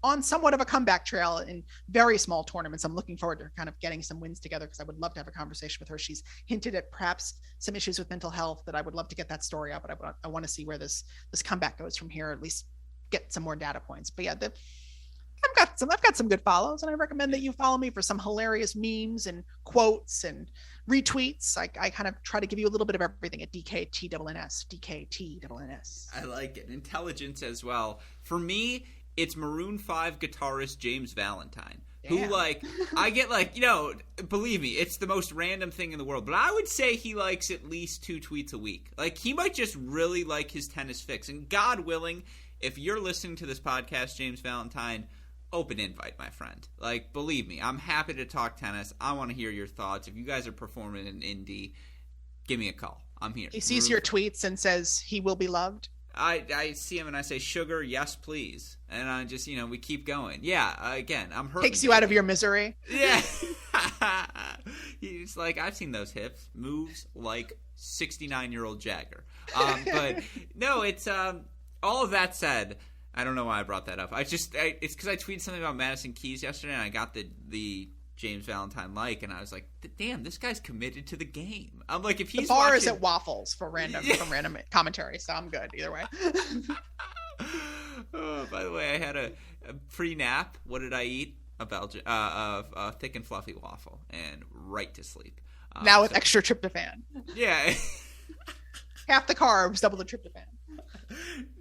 on somewhat of a comeback trail in very small tournaments. I'm looking forward to her kind of getting some wins together, because I would love to have a conversation with her. She's hinted at perhaps some issues with mental health that I would love to get that story out, but I want to see where this comeback goes from here, at least get some more data points. But yeah, I've got some good follows, and I recommend that you follow me for some hilarious memes and quotes and retweets. I kind of try to give you a little bit of everything at DKTNNS. I like it. Intelligence as well. For me, it's Maroon 5 guitarist James Valentine, who, I get, believe me, it's the most random thing in the world, but I would say he likes at least 2 tweets a week. He might just really like his tennis fix. And God willing, if you're listening to this podcast, James Valentine, open invite, my friend. Believe me, I'm happy to talk tennis. I want to hear your thoughts. If you guys are performing in Indy, give me a call. I'm here. He sees your tweets and says he will be loved. I see him and I say, sugar, yes, please. And I just, we keep going. Yeah, again, I'm hurt. Takes you out of your misery. Yeah. He's like, I've seen those hips. Moves like 69-year-old Jagger. But no, it's, all of that said, I don't know why I brought that up. It's because I tweeted something about Madison Keys yesterday, and I got the James Valentine and I was like, damn, this guy's committed to the game. I'm like, if he's the bar is at Waffles for random commentary, so I'm good either way. Oh, by the way, I had a pre-nap. What did I eat? A thick and fluffy waffle, and right to sleep. Now with extra tryptophan. Yeah. Half the carbs, double the tryptophan.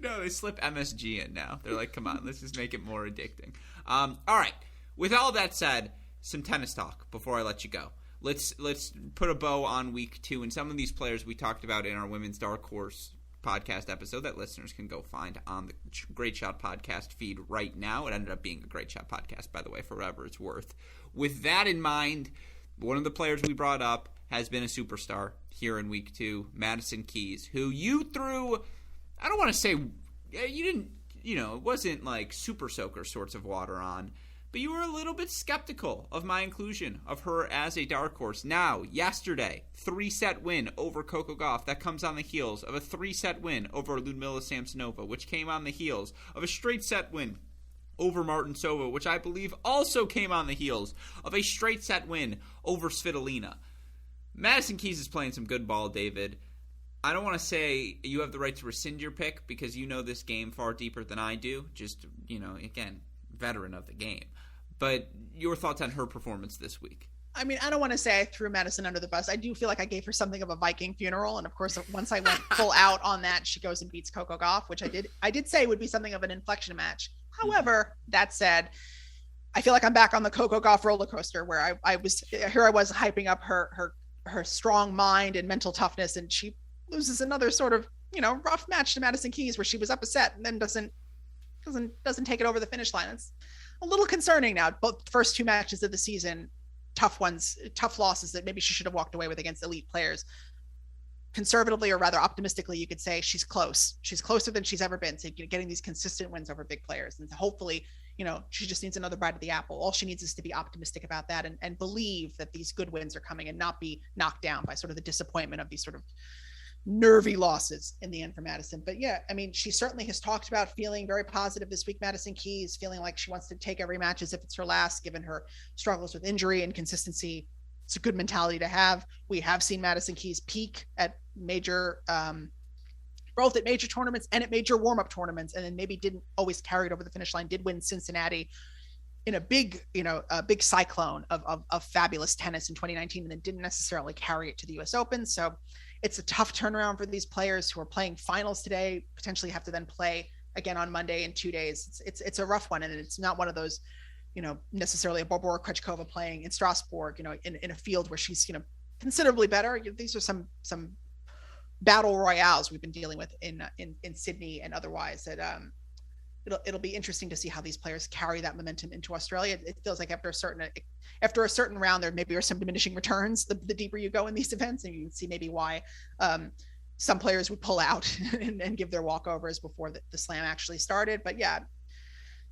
No, they slip MSG in now. They're like, come on, let's just make it more addicting. All right. With all that said, some tennis talk before I let you go. Let's put a bow on week 2 and some of these players we talked about in our Women's Dark Horse podcast episode that listeners can go find on the Great Shot podcast feed right now. It ended up being a Great Shot podcast, by the way, for whatever it's worth. With that in mind, one of the players we brought up has been a superstar here in week 2, Madison Keys, who you threw, I don't want to say, you didn't, it wasn't like super soaker sorts of water on, but you were a little bit skeptical of my inclusion of her as a dark horse. Now, yesterday, 3-set win over Coco Gauff. That comes on the heels of a 3-set win over Ludmila Samsonova, which came on the heels of a straight set win over Martinsova, which I believe also came on the heels of a straight set win over Svitolina. Madison Keys is playing some good ball, David. I don't want to say you have the right to rescind your pick because you know this game far deeper than I do. Just, again, veteran of the game. But your thoughts on her performance this week? I mean, I don't want to say I threw Madison under the bus. I do feel like I gave her something of a Viking funeral. And of course, once I went full out on that, she goes and beats Coco Gauff, which I did say would be something of an inflection match. However, that said, I feel like I'm back on the Coco Gauff roller coaster where I was hyping up her strong mind and mental toughness. And she loses another sort of, rough match to Madison Keys where she was up a set and then doesn't take it over the finish line. It's a little concerning now. Both first two matches of the season, tough ones, tough losses that maybe she should have walked away with against elite players. Conservatively, or rather optimistically, you could say she's close. She's closer than she's ever been to getting these consistent wins over big players. And hopefully, she just needs another bite of the apple. All she needs is to be optimistic about that and believe that these good wins are coming and not be knocked down by sort of the disappointment of these sort of nervy losses in the end for Madison. But yeah, I mean, she certainly has talked about feeling very positive this week. Madison Keys feeling like she wants to take every match as if it's her last, given her struggles with injury and consistency. It's a good mentality to have. We have seen Madison Keys peak at major, both at major tournaments and at major warm-up tournaments, and then maybe didn't always carry it over the finish line. Did win Cincinnati in a big cyclone of fabulous tennis in 2019, and then didn't necessarily carry it to the U.S. Open. So it's a tough turnaround for these players who are playing finals today, potentially have to then play again on Monday in 2 days. It's a rough one, and it's not one of those, necessarily a Barbora Krejcikova playing in Strasbourg, in a field where she's, considerably better. These are some battle royales we've been dealing with in Sydney and otherwise that it'll be interesting to see how these players carry that momentum into Australia. It feels like after a certain round, there maybe are some diminishing returns the deeper you go in these events, and you can see maybe why some players would pull out and give their walkovers before the slam actually started. But yeah,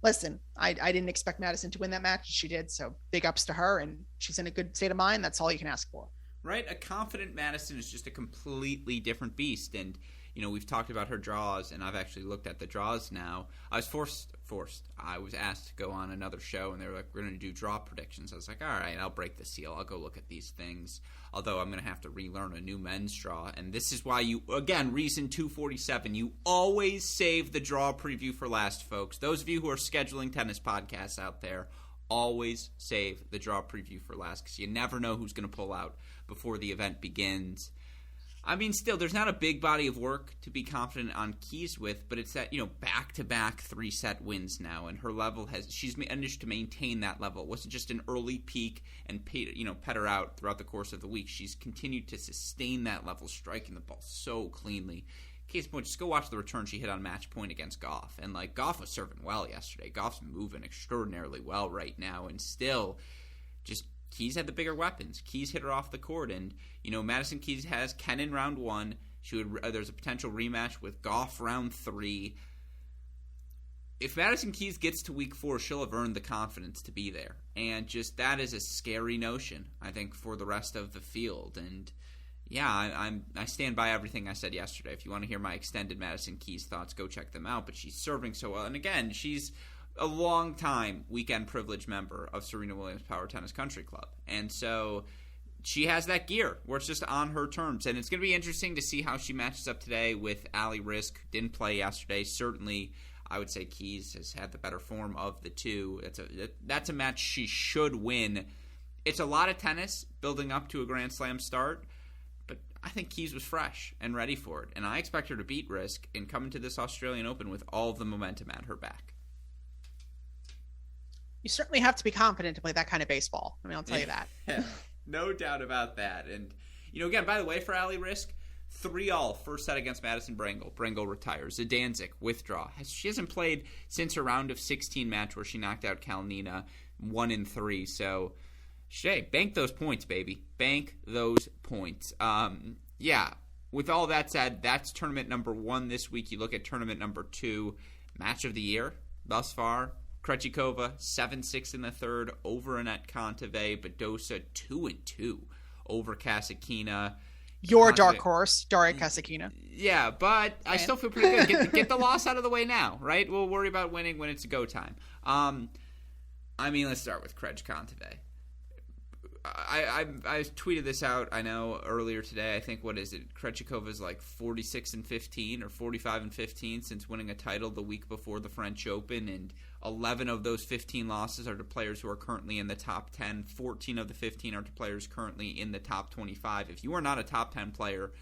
listen, I didn't expect Madison to win that match. She did, so big ups to her, and she's in a good state of mind. That's all you can ask for. Right? A confident Madison is just a completely different beast. And, we've talked about her draws, and I've actually looked at the draws now. I was forced. I was asked to go on another show, and they were like, we're going to do draw predictions. I was like, all right, I'll break the seal. I'll go look at these things. Although I'm going to have to relearn a new men's draw. And this is why reason 247, you always save the draw preview for last, folks. Those of you who are scheduling tennis podcasts out there, always save the draw preview for last, because you never know who's going to pull out before the event begins. I mean, still, there's not a big body of work to be confident on Keys with, but it's that, back-to-back 3-set wins now, and her level she's managed to maintain that level. It wasn't just an early peak and, pet her out throughout the course of the week. She's continued to sustain that level, striking the ball so cleanly. Case in point, just go watch the return she hit on match point against Goff. And, Goff was serving well yesterday. Goff's moving extraordinarily well right now. And still, just Keys had the bigger weapons. Keys hit her off the court. And, Madison Keys has Ken in round 1. There's a potential rematch with Goff round 3. If Madison Keys gets to week 4, she'll have earned the confidence to be there. And just that is a scary notion, I think, for the rest of the field. And yeah, I stand by everything I said yesterday. If you want to hear my extended Madison Keys thoughts, go check them out. But she's serving so well. And again, she's a long-time weekend privilege member of Serena Williams Power Tennis Country Club. And so she has that gear where it's just on her terms. And it's going to be interesting to see how she matches up today with Ali Risk. Didn't play yesterday. Certainly, I would say Keys has had the better form of the two. That's a match she should win. It's a lot of tennis building up to a Grand Slam start. I think Keys was fresh and ready for it, and I expect her to beat Risk and come into this Australian Open with all of the momentum at her back. You certainly have to be confident to play that kind of baseball. I mean, I'll tell you that. No doubt about that. And, again, by the way, for Ali Risk, 3-all first set against Madison Brangle. Brangle retires. Zidanzik, withdraw. She hasn't played since her round of 16 match where she knocked out Kalnina 1-3, so Shay, bank those points, baby. Bank those points. With all that said, that's tournament number 1 this week. You look at tournament number 2, match of the year thus far. Krejcikova, 7-6 in the third, over Anett Kontaveit. Badosa, 2-2 over Kasatkina. Your dark horse, Daria Kasatkina. Yeah, but I still feel pretty good. Get the loss out of the way now, right? We'll worry about winning when it's go time. Let's start with Kontaveit. I tweeted this out, I know, earlier today. I think, Krejcikova's 46-15 or 45-15 since winning a title the week before the French Open, and 11 of those 15 losses are to players who are currently in the top 10. 14 of the 15 are to players currently in the top 25. If you are not a top 10 player,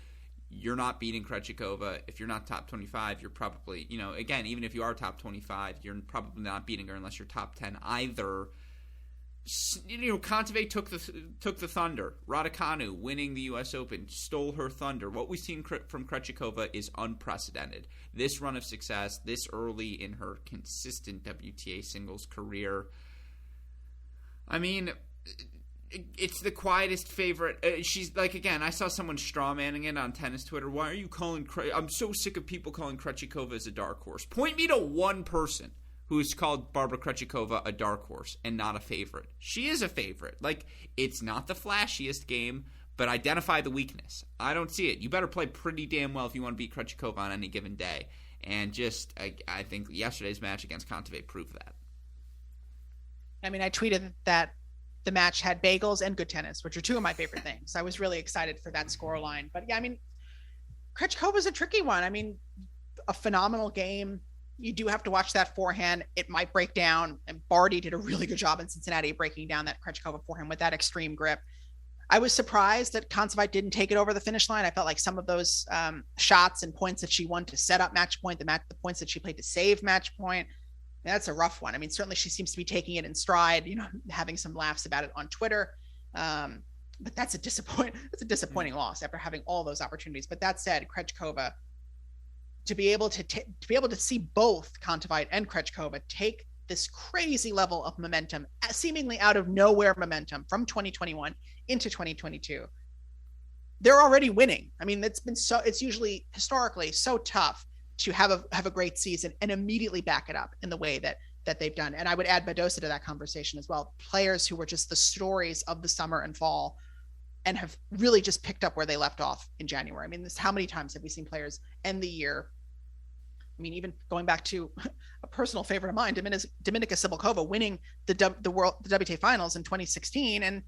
you're not beating Krejcikova. If you're not top 25, you're probably, again, even if you are top 25, you're probably not beating her unless you're top 10 either. Kontaveit took the thunder. Raducanu winning the U.S. Open stole her thunder. What we've seen from Krejcikova is unprecedented. This run of success, this early in her consistent WTA singles career. I mean, it's the quietest favorite. She's like, again, I saw someone strawmanning it on tennis Twitter. Why are you calling? I'm so sick of people calling Krejcikova as a dark horse. Point me to one person who's called Barbara Krejcikova a dark horse and not a favorite. She is a favorite. Like, it's not the flashiest game, but identify the weakness. I don't see it. You better play pretty damn well if you want to beat Krejcikova on any given day. And just, I think yesterday's match against Kontaveit proved that. I mean, I tweeted that the match had bagels and good tennis, which are two of my favorite things. I was really excited for that scoreline. But yeah, I mean, Krejcikova's a tricky one. I mean, a phenomenal game. You do have to watch that forehand. It might break down. And Barty did a really good job in Cincinnati breaking down that Krejcikova forehand with that extreme grip. I was surprised that Kontaveit didn't take it over the finish line. I felt like some of those shots and points that she won to set up match point, the points that she played to save match point, that's a rough one. I mean, certainly she seems to be taking it in stride, having some laughs about it on Twitter. But that's a disappointing loss after having all those opportunities. But that said, Krejcikova, to be able to see both Kontaveit and Krejcikova take this crazy level of momentum, seemingly out of nowhere momentum from 2021 into 2022, they're already winning. I mean, it's usually historically so tough to have a great season and immediately back it up in the way that they've done. And I would add Badosa to that conversation as well. Players who were just the stories of the summer and fall and have really just picked up where they left off in January. I mean, how many times have we seen players end the year? I mean, even going back to a personal favorite of mine, Dominika Sibylkova winning the WTA finals in 2016 and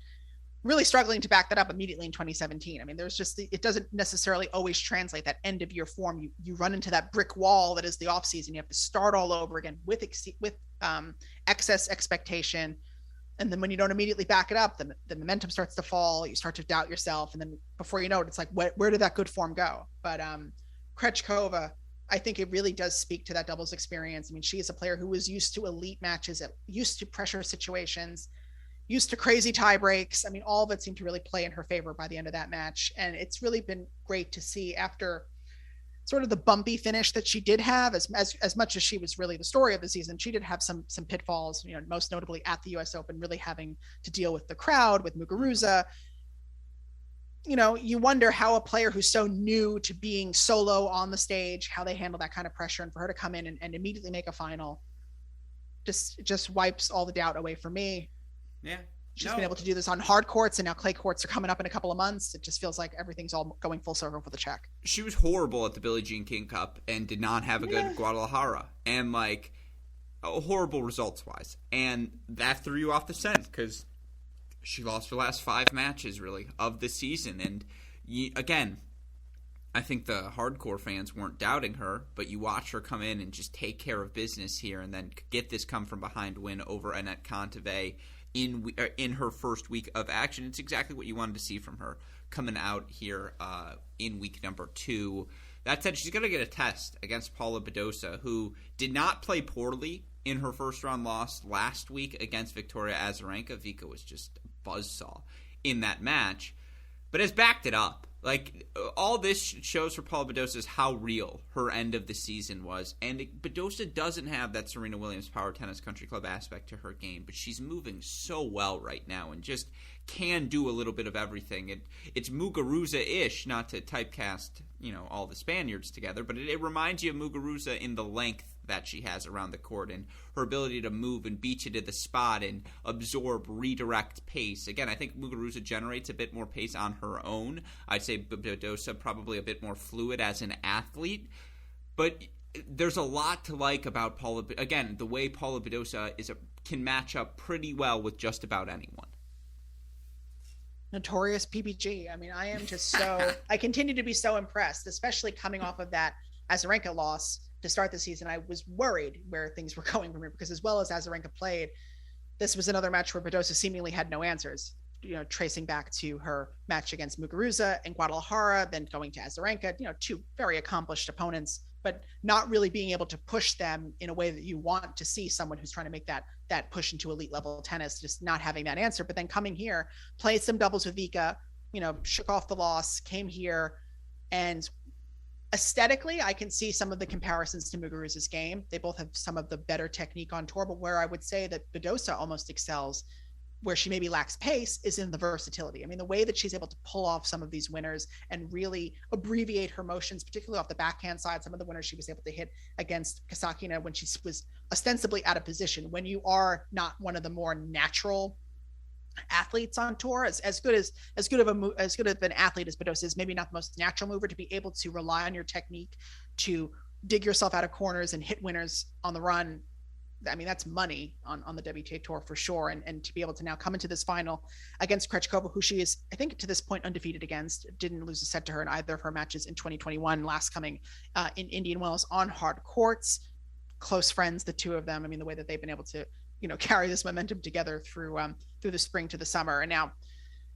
really struggling to back that up immediately in 2017. I mean, it doesn't necessarily always translate that end of year form. You run into that brick wall that is the off season. You have to start all over again with excess expectation. And then when you don't immediately back it up, the momentum starts to fall. You start to doubt yourself. And then before you know it, it's like, where did that good form go? But Krejcikova, I think it really does speak to that doubles experience. I mean, she is a player who was used to elite matches, used to pressure situations, used to crazy tie breaks. I mean, all of it seemed to really play in her favor by the end of that match. And it's really been great to see after sort of the bumpy finish that she did have, as much as she was really the story of the season, she did have some pitfalls, most notably at the US Open, really having to deal with the crowd, with Muguruza. You wonder how a player who's so new to being solo on the stage, how they handle that kind of pressure, and for her to come in and immediately make a final just wipes all the doubt away from me. Yeah. She's been able to do this on hard courts, and now clay courts are coming up in a couple of months. It just feels like everything's all going full circle for the Czech. She was horrible at the Billie Jean King Cup and did not have a good Guadalajara. And, horrible results-wise. And that threw you off the scent because she lost her last 5 matches, really, of the season. And, again, I think the hardcore fans weren't doubting her, but you watch her come in and just take care of business here and then get this come-from-behind win over Anett Kontaveit in her first week of action. It's exactly what you wanted to see from her coming out here in week number 2. That said, she's going to get a test against Paula Badosa, who did not play poorly in her first-round loss last week against Victoria Azarenka. Vika was just a buzzsaw in that match, but has backed it up. All this shows for Paula Badosa is how real her end of the season was. And Badosa doesn't have that Serena Williams Power Tennis Country Club aspect to her game, but she's moving so well right now and just can do a little bit of everything. It's Muguruza-ish, not to typecast, all the Spaniards together, but it reminds you of Muguruza in the length that she has around the court and her ability to move and beat you to the spot and absorb, redirect pace. Again, I think Muguruza generates a bit more pace on her own. I'd say Badosa probably a bit more fluid as an athlete, but there's a lot to like about Paula. Again, the way Paula Badosa can match up pretty well with just about anyone. Notorious PPG. I mean, I am just I continue to be so impressed, especially coming off of that Azarenka loss to start the season. I was worried where things were going from here because as well as Azarenka played, this was another match where Badosa seemingly had no answers, tracing back to her match against Muguruza and Guadalajara, then going to Azarenka, 2 very accomplished opponents, but not really being able to push them in a way that you want to see someone who's trying to make that that push into elite level tennis, just not having that answer. But then coming here, played some doubles with Vika, shook off the loss, came here, and aesthetically, I can see some of the comparisons to Muguruza's game. They both have some of the better technique on tour, but where I would say that Badosa almost excels, where she maybe lacks pace, is in the versatility. I mean, the way that she's able to pull off some of these winners and really abbreviate her motions, particularly off the backhand side. Some of the winners she was able to hit against Kasakina when she was ostensibly out of position. When you are not one of the more natural athletes on tour, as good of an athlete as Badosa is, maybe not the most natural mover, to be able to rely on your technique to dig yourself out of corners and hit winners on the run. I mean, that's money on the WTA Tour for sure. And to be able to now come into this final against Krejcikova, who she is, I think, to this point undefeated against, didn't lose a set to her in either of her matches in 2021, last coming in Indian Wells on hard courts. Close friends, the two of them. I mean, the way that they've been able to, carry this momentum together through the spring to the summer. And now,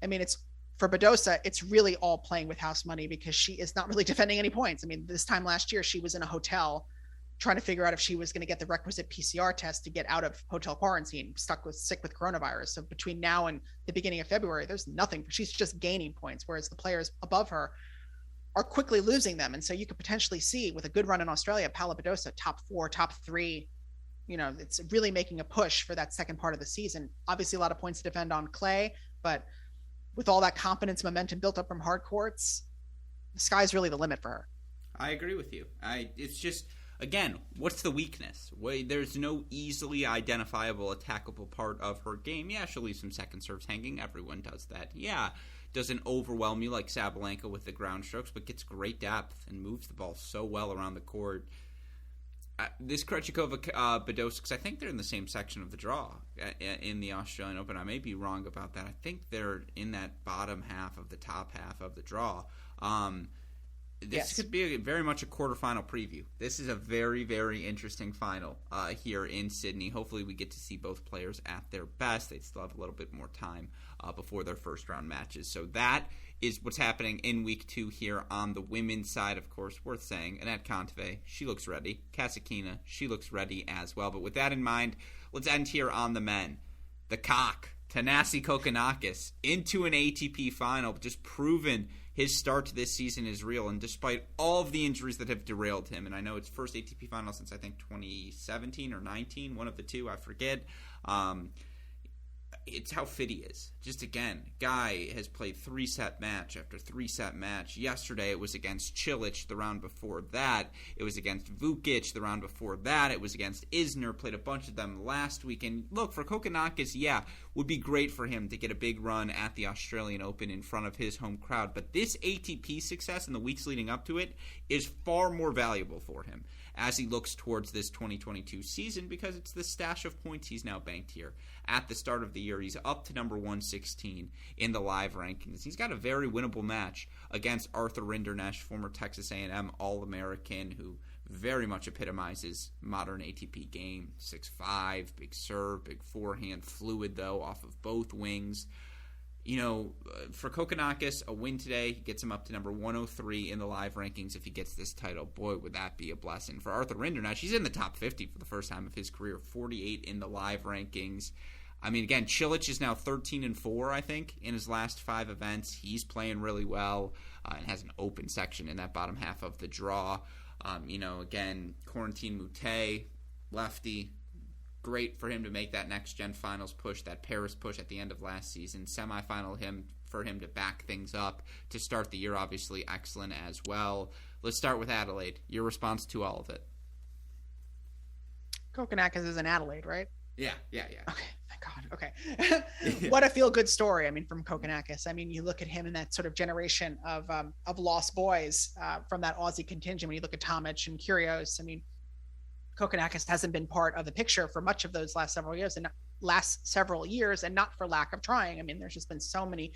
I mean, it's for Badosa, it's really all playing with house money, because she is not really defending any points. I mean, this time last year, she was in a hotel trying to figure out if she was going to get the requisite PCR test to get out of hotel quarantine, sick with coronavirus. So between now and the beginning of February, there's nothing. She's just gaining points, whereas the players above her are quickly losing them. And so you could potentially see, with a good run in Australia, Paula Badosa, top 4, top 3, it's really making a push for that second part of the season. Obviously a lot of points to defend on clay, but with all that confidence, momentum built up from hard courts, the sky's really the limit for her. I agree with you. It's just, again, what's the weakness? There's no easily identifiable, attackable part of her game. Yeah, she'll leave some second serves hanging. Everyone does that. Yeah, doesn't overwhelm you like Sabalenka with the ground strokes, but gets great depth and moves the ball so well around the court. This Krejcikova Badosa, because I think they're in the same section of the draw in the Australian Open. I may be wrong about that. I think they're in that bottom half of the top half of the draw. This could be very much a quarterfinal preview. This is a very, very interesting final here in Sydney. Hopefully we get to see both players at their best. They still have a little bit more time before their first-round matches. So that is what's happening in Week 2 here on the women's side. Of course, worth saying, Anett Kontaveit, she looks ready. Kasatkina, she looks ready as well. But with that in mind, let's end here on the men. The cock, Thanasi Kokkinakis, into an ATP final, just proven his start to this season is real, and despite all of the injuries that have derailed him, and I know it's first ATP final since I think 2017 or 19, one of the two, I forget. It's how fit he is. Just again, guy has played 3-set match after 3-set match. Yesterday it was against Cilic. The round before that it was against Vukic. The round before that it was against Isner. Played a bunch of them last week. And look, for Kokkinakis, would be great for him to get a big run at the Australian Open in front of his home crowd. But this ATP success in the weeks leading up to it is far more valuable for him as he looks towards this 2022 season, because it's the stash of points he's now banked here. At the start of the year, he's up to number 116 in the live rankings. He's got a very winnable match against Arthur Rinderknecht, former Texas A&M All-American, who very much epitomizes modern ATP game. 6'5", big serve, big forehand, fluid though, off of both wings. For Kokkinakis, a win today gets him up to number 103 in the live rankings. If he gets this title, boy, would that be a blessing. For Arthur Rinderknecht, he's in the top 50 for the first time of his career, 48 in the live rankings. I mean, again, Cilic is now 13-4, I think, in his last 5 events. He's playing really well and has an open section in that bottom half of the draw. Again, Corentin Moutet, lefty. Great for him to make that next-gen finals push, that Paris push at the end of last season. Semifinal for him to back things up to start the year, obviously excellent as well. Let's start with Adelaide. Your response to all of it. Kokkinakis is in Adelaide, right? Yeah. Okay, thank God. Okay. What a feel-good story, from Kokkinakis. You look at him in that sort of generation of lost boys from that Aussie contingent. When you look at Tomic and Kyrgios, Kokkinakis hasn't been part of the picture for much of those last several years, and not for lack of trying. There's just been so many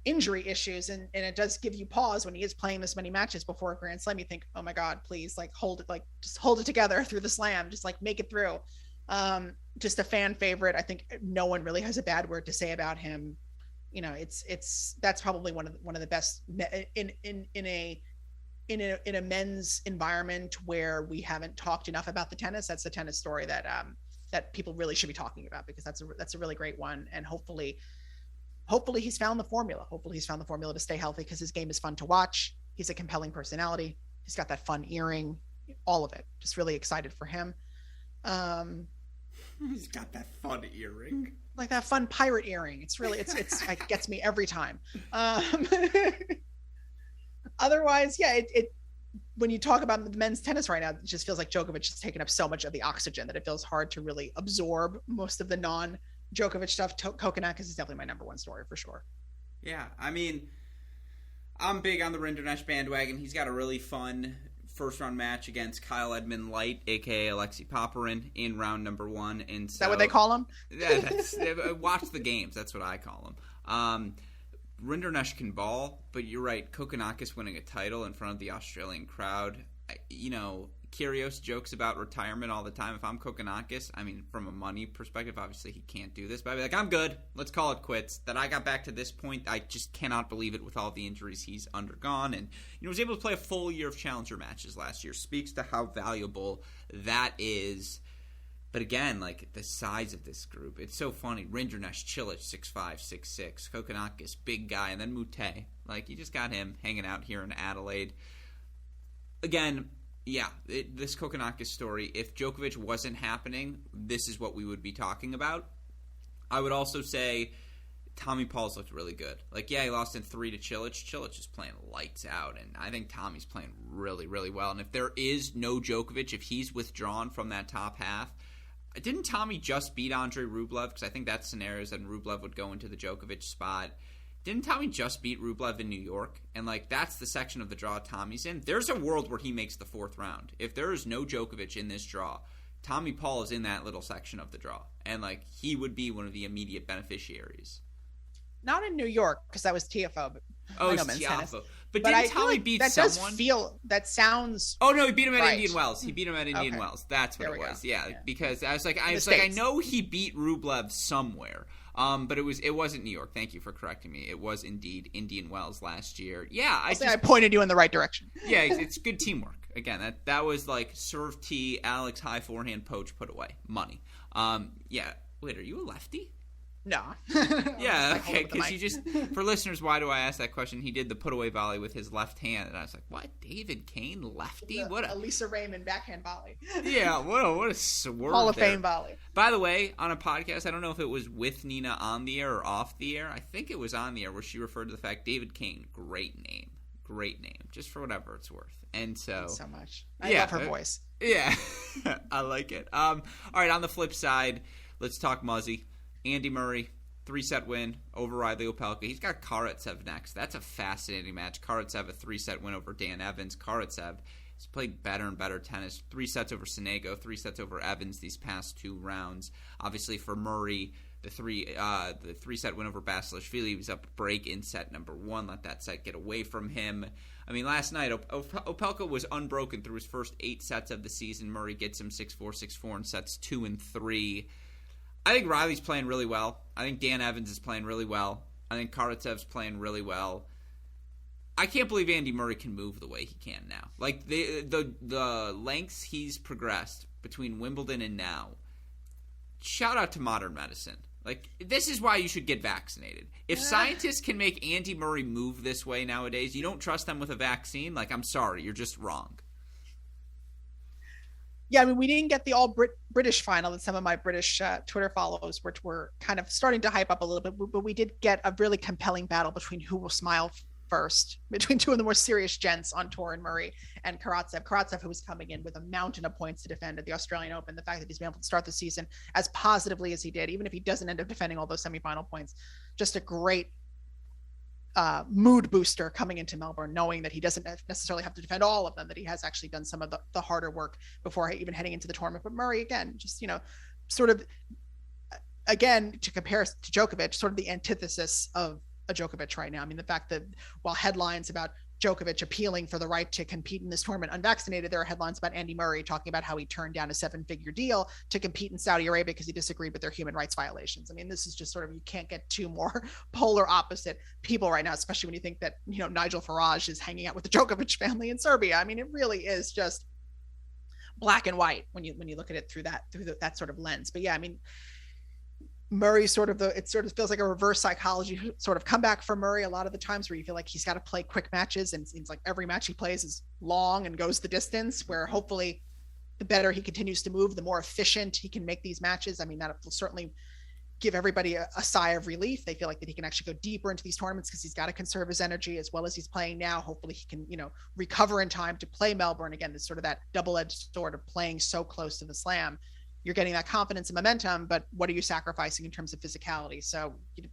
injury issues, and it does give you pause when he is playing this many matches before a Grand Slam. You think, oh my God, please, just hold it together through the Slam, just make it through. Just a fan favorite. I think no one really has a bad word to say about him. That's probably one of the best in a men's environment where we haven't talked enough about the tennis. That's the tennis story that that people really should be talking about, because that's a really great one. And hopefully he's found the formula. Hopefully he's found the formula to stay healthy, because his game is fun to watch. He's a compelling personality. He's got that fun earring, all of it. Just really excited for him. He's got that fun earring. Like that fun pirate earring. It's it gets me every time. Otherwise, yeah, it when you talk about the men's tennis right now, it just feels like Djokovic has taken up so much of the oxygen that it feels hard to really absorb most of the non-Djokovic stuff. Kokkinakis is definitely my number one story for sure. Yeah, I mean, I'm big on the Rinderknecht bandwagon. He's got a really fun first-round match against Kyle Edmund Light, a.k.a. Alexei Popyrin, in round number 1. And so, is that what they call him? Yeah, watch the games. That's what I call him. Rinderknecht can ball, but you're right. Kokkinakis winning a title in front of the Australian crowd. Kyrgios jokes about retirement all the time. If I'm Kokkinakis, I mean, from a money perspective, obviously he can't do this, but I'd be like, I'm good. Let's call it quits. That I got back to this point, I just cannot believe it with all the injuries he's undergone. And was able to play a full year of challenger matches last year. Speaks to how valuable that is. But again, like, the size of this group, it's so funny. Rinderknecht, Cilic, 6'5", 6'6", Kokkinakis, big guy, and then Mute. Like, you just got him hanging out here in Adelaide. Again, yeah, this Kokkinakis story, if Djokovic wasn't happening, this is what we would be talking about. I would also say Tommy Paul's looked really good. Like, yeah, he lost in 3 to Cilic. Cilic is playing lights out, and I think Tommy's playing really, really well. And if there is no Djokovic, if he's withdrawn from that top half, didn't Tommy just beat Andrei Rublev? Because I think that's scenarios that Rublev would go into the Djokovic spot. Didn't Tommy just beat Rublev in New York? And, like, that's the section of the draw Tommy's in. There's a world where he makes the 4th round. If there is no Djokovic in this draw, Tommy Paul is in that little section of the draw. And, like, he would be one of the immediate beneficiaries. Not in New York, because that was TFO. It's TFO. But didn't Tommy beat someone? That sounds. Oh no, he beat him at Indian Wells. He beat him at Indian Wells. That's what it was. Yeah, because I was like, I know he beat Rublev somewhere. But it wasn't New York. Thank you for correcting me. It was indeed Indian Wells last year. Yeah, I pointed you in the right direction. Yeah, it's good teamwork. Again, that was like serve tee, Alex high forehand, poach, put away, money. Yeah. Wait, are you a lefty? No. Yeah, okay, because you just, for listeners, why do I ask that question? He did the put-away volley with his left hand, and I was like, what? David Kane, lefty? What a Lisa Raymond backhand volley. Yeah, what a swerve. Hall of Fame volley. By the way, on a podcast, I don't know if it was with Nina on the air or off the air. I think it was on the air where she referred to the fact, David Kane, great name, just for whatever it's worth. And so... Thanks so much. I love her voice. Yeah, I like it. All right, on the flip side, let's talk Muzzy. Andy Murray, 3-set win over Riley Opelka. He's got Karatsev next. That's a fascinating match. Karatsev, a 3-set win over Dan Evans. Karatsev has played better and better tennis. 3 sets over Sonego, 3 sets over Evans these past 2 rounds. Obviously for Murray, the 3-set win over Basilashvili, he was up a break in set number 1. Let that set get away from him. I mean, last night, Opelka was unbroken through his first 8 sets of the season. Murray gets him 6-4, 6-4 in sets 2 and 3. I think Riley's playing really well. I think Dan Evans is playing really well. I think Karatsev's playing really well. I can't believe Andy Murray can move the way he can now. Like, the lengths he's progressed between Wimbledon and now, shout out to modern medicine. Like, this is why you should get vaccinated. If scientists can make Andy Murray move this way nowadays, you don't trust them with a vaccine, like, I'm sorry, you're just wrong. Yeah, I mean, we didn't get the all-British final that some of my British Twitter followers were kind of starting to hype up a little bit, but we did get a really compelling battle between who will smile first, between 2 of the more serious gents on tour, and Murray and Karatsev. Karatsev, who was coming in with a mountain of points to defend at the Australian Open, the fact that he's been able to start the season as positively as he did, even if he doesn't end up defending all those semifinal points, just a great mood booster coming into Melbourne, knowing that he doesn't necessarily have to defend all of them, that he has actually done some of the harder work before even heading into the tournament. But Murray, again, just, sort of, again, to compare to Djokovic, sort of the antithesis of a Djokovic right now. I mean, the fact that while headlines about Djokovic appealing for the right to compete in this tournament unvaccinated, there are headlines about Andy Murray talking about how he turned down a 7-figure deal to compete in Saudi Arabia because he disagreed with their human rights violations. I mean, this is just sort of, you can't get 2 more polar opposite people right now, especially when you think that, Nigel Farage is hanging out with the Djokovic family in Serbia. I mean, it really is just black and white when you look at it through that sort of lens. But yeah, I mean, Murray it sort of feels like a reverse psychology sort of comeback for Murray a lot of the times, where you feel like he's got to play quick matches, and it seems like every match he plays is long and goes the distance, where hopefully the better he continues to move, the more efficient he can make these matches. I mean, that will certainly give everybody a sigh of relief. They feel like that he can actually go deeper into these tournaments because he's got to conserve his energy as well as he's playing now. Hopefully he can, recover in time to play Melbourne again. It's sort of that double-edged sword of playing so close to the slam. You're getting that confidence and momentum, but what are you sacrificing in terms of physicality? So it'll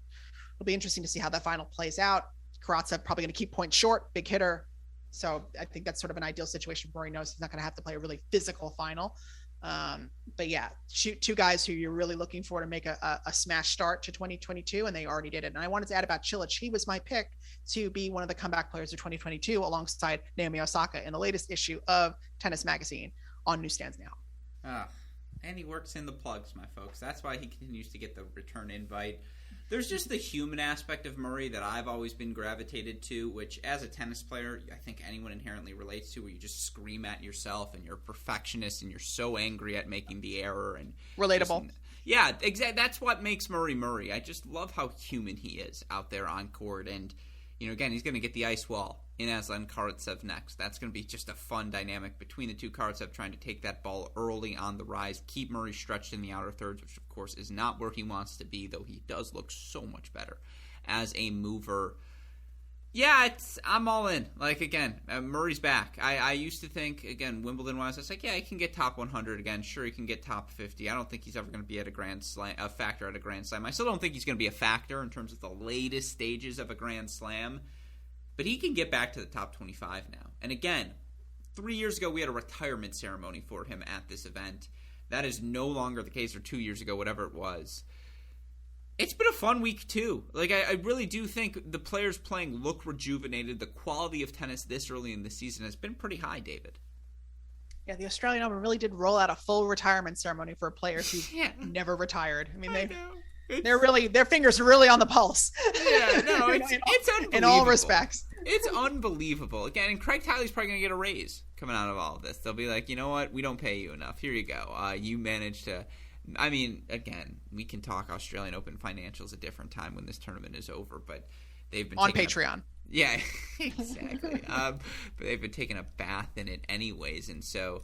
be interesting to see how that final plays out. Karatsev probably going to keep points short, big hitter. So I think that's sort of an ideal situation where he knows he's not going to have to play a really physical final. But yeah, two guys who you're really looking for to make a smash start to 2022, and they already did it. And I wanted to add about Cilic. He was my pick to be one of the comeback players of 2022 alongside Naomi Osaka in the latest issue of Tennis Magazine on newsstands now. And he works in the plugs, my folks. That's why he continues to get the return invite. There's just the human aspect of Murray that I've always been gravitated to, which as a tennis player, I think anyone inherently relates to, where you just scream at yourself and you're a perfectionist and you're so angry at making the error. And relatable. Yeah, exactly. That's what makes Murray Murray. I just love how human he is out there on court. And, again, he's going to get the ice wall in Aslan Karatsev next. That's going to be just a fun dynamic between the two. Karatsev trying to take that ball early on the rise, keep Murray stretched in the outer thirds, which of course is not where he wants to be, though he does look so much better as a mover. Yeah, I'm all in. Again, Murray's back. I used to think, again, Wimbledon-wise, I was like, yeah, he can get top 100 again. Sure, he can get top 50. I don't think he's ever going to be at a factor at a Grand Slam. I still don't think he's going to be a factor in terms of the latest stages of a Grand Slam. But he can get back to the top 25 now. And again, 3 years ago, we had a retirement ceremony for him at this event. That is no longer the case, or 2 years ago, whatever it was. It's been a fun week, too. I really do think the players playing look rejuvenated. The quality of tennis this early in the season has been pretty high, David. Yeah, the Australian Open really did roll out a full retirement ceremony for players who never retired. I mean, their fingers are really on the pulse. Yeah, no, it's unbelievable. In all respects. It's unbelievable. Again, and Craig Tiley's probably going to get a raise coming out of all of this. They'll be like, you know what? We don't pay you enough. Here you go. You managed to... I mean, again, we can talk Australian Open financials a different time when this tournament is over, but they've been... On Patreon. Yeah, exactly. But they've been taking a bath in it anyways, and so...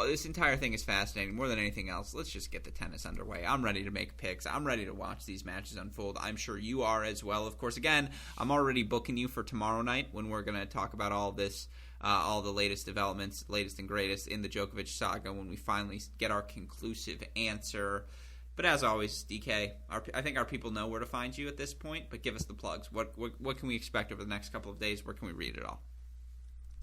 this entire thing is fascinating. More than anything else, let's just get the tennis underway. I'm ready to make picks. I'm ready to watch these matches unfold. I'm sure you are as well. Of course, again, I'm already booking you for tomorrow night when we're going to talk about all this, all the latest developments, latest and greatest in the Djokovic saga when we finally get our conclusive answer. But as always, DK, I think our people know where to find you at this point, but give us the plugs. What can we expect over the next couple of days? Where can we read it all?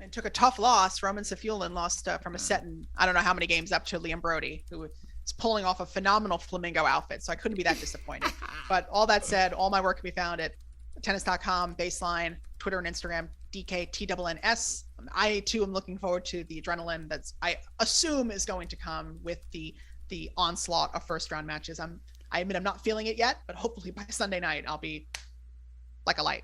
And took a tough loss. Roman Safulin lost from a set in I don't know how many games up to Liam Brody, who is pulling off a phenomenal flamingo outfit. So I couldn't be that disappointed. But all that said, all my work can be found at tennis.com, Baseline, Twitter and Instagram, DKTNNS. I too am looking forward to the adrenaline that's I assume is going to come with the onslaught of first round matches. I admit I'm not feeling it yet, but hopefully by Sunday night I'll be like a light.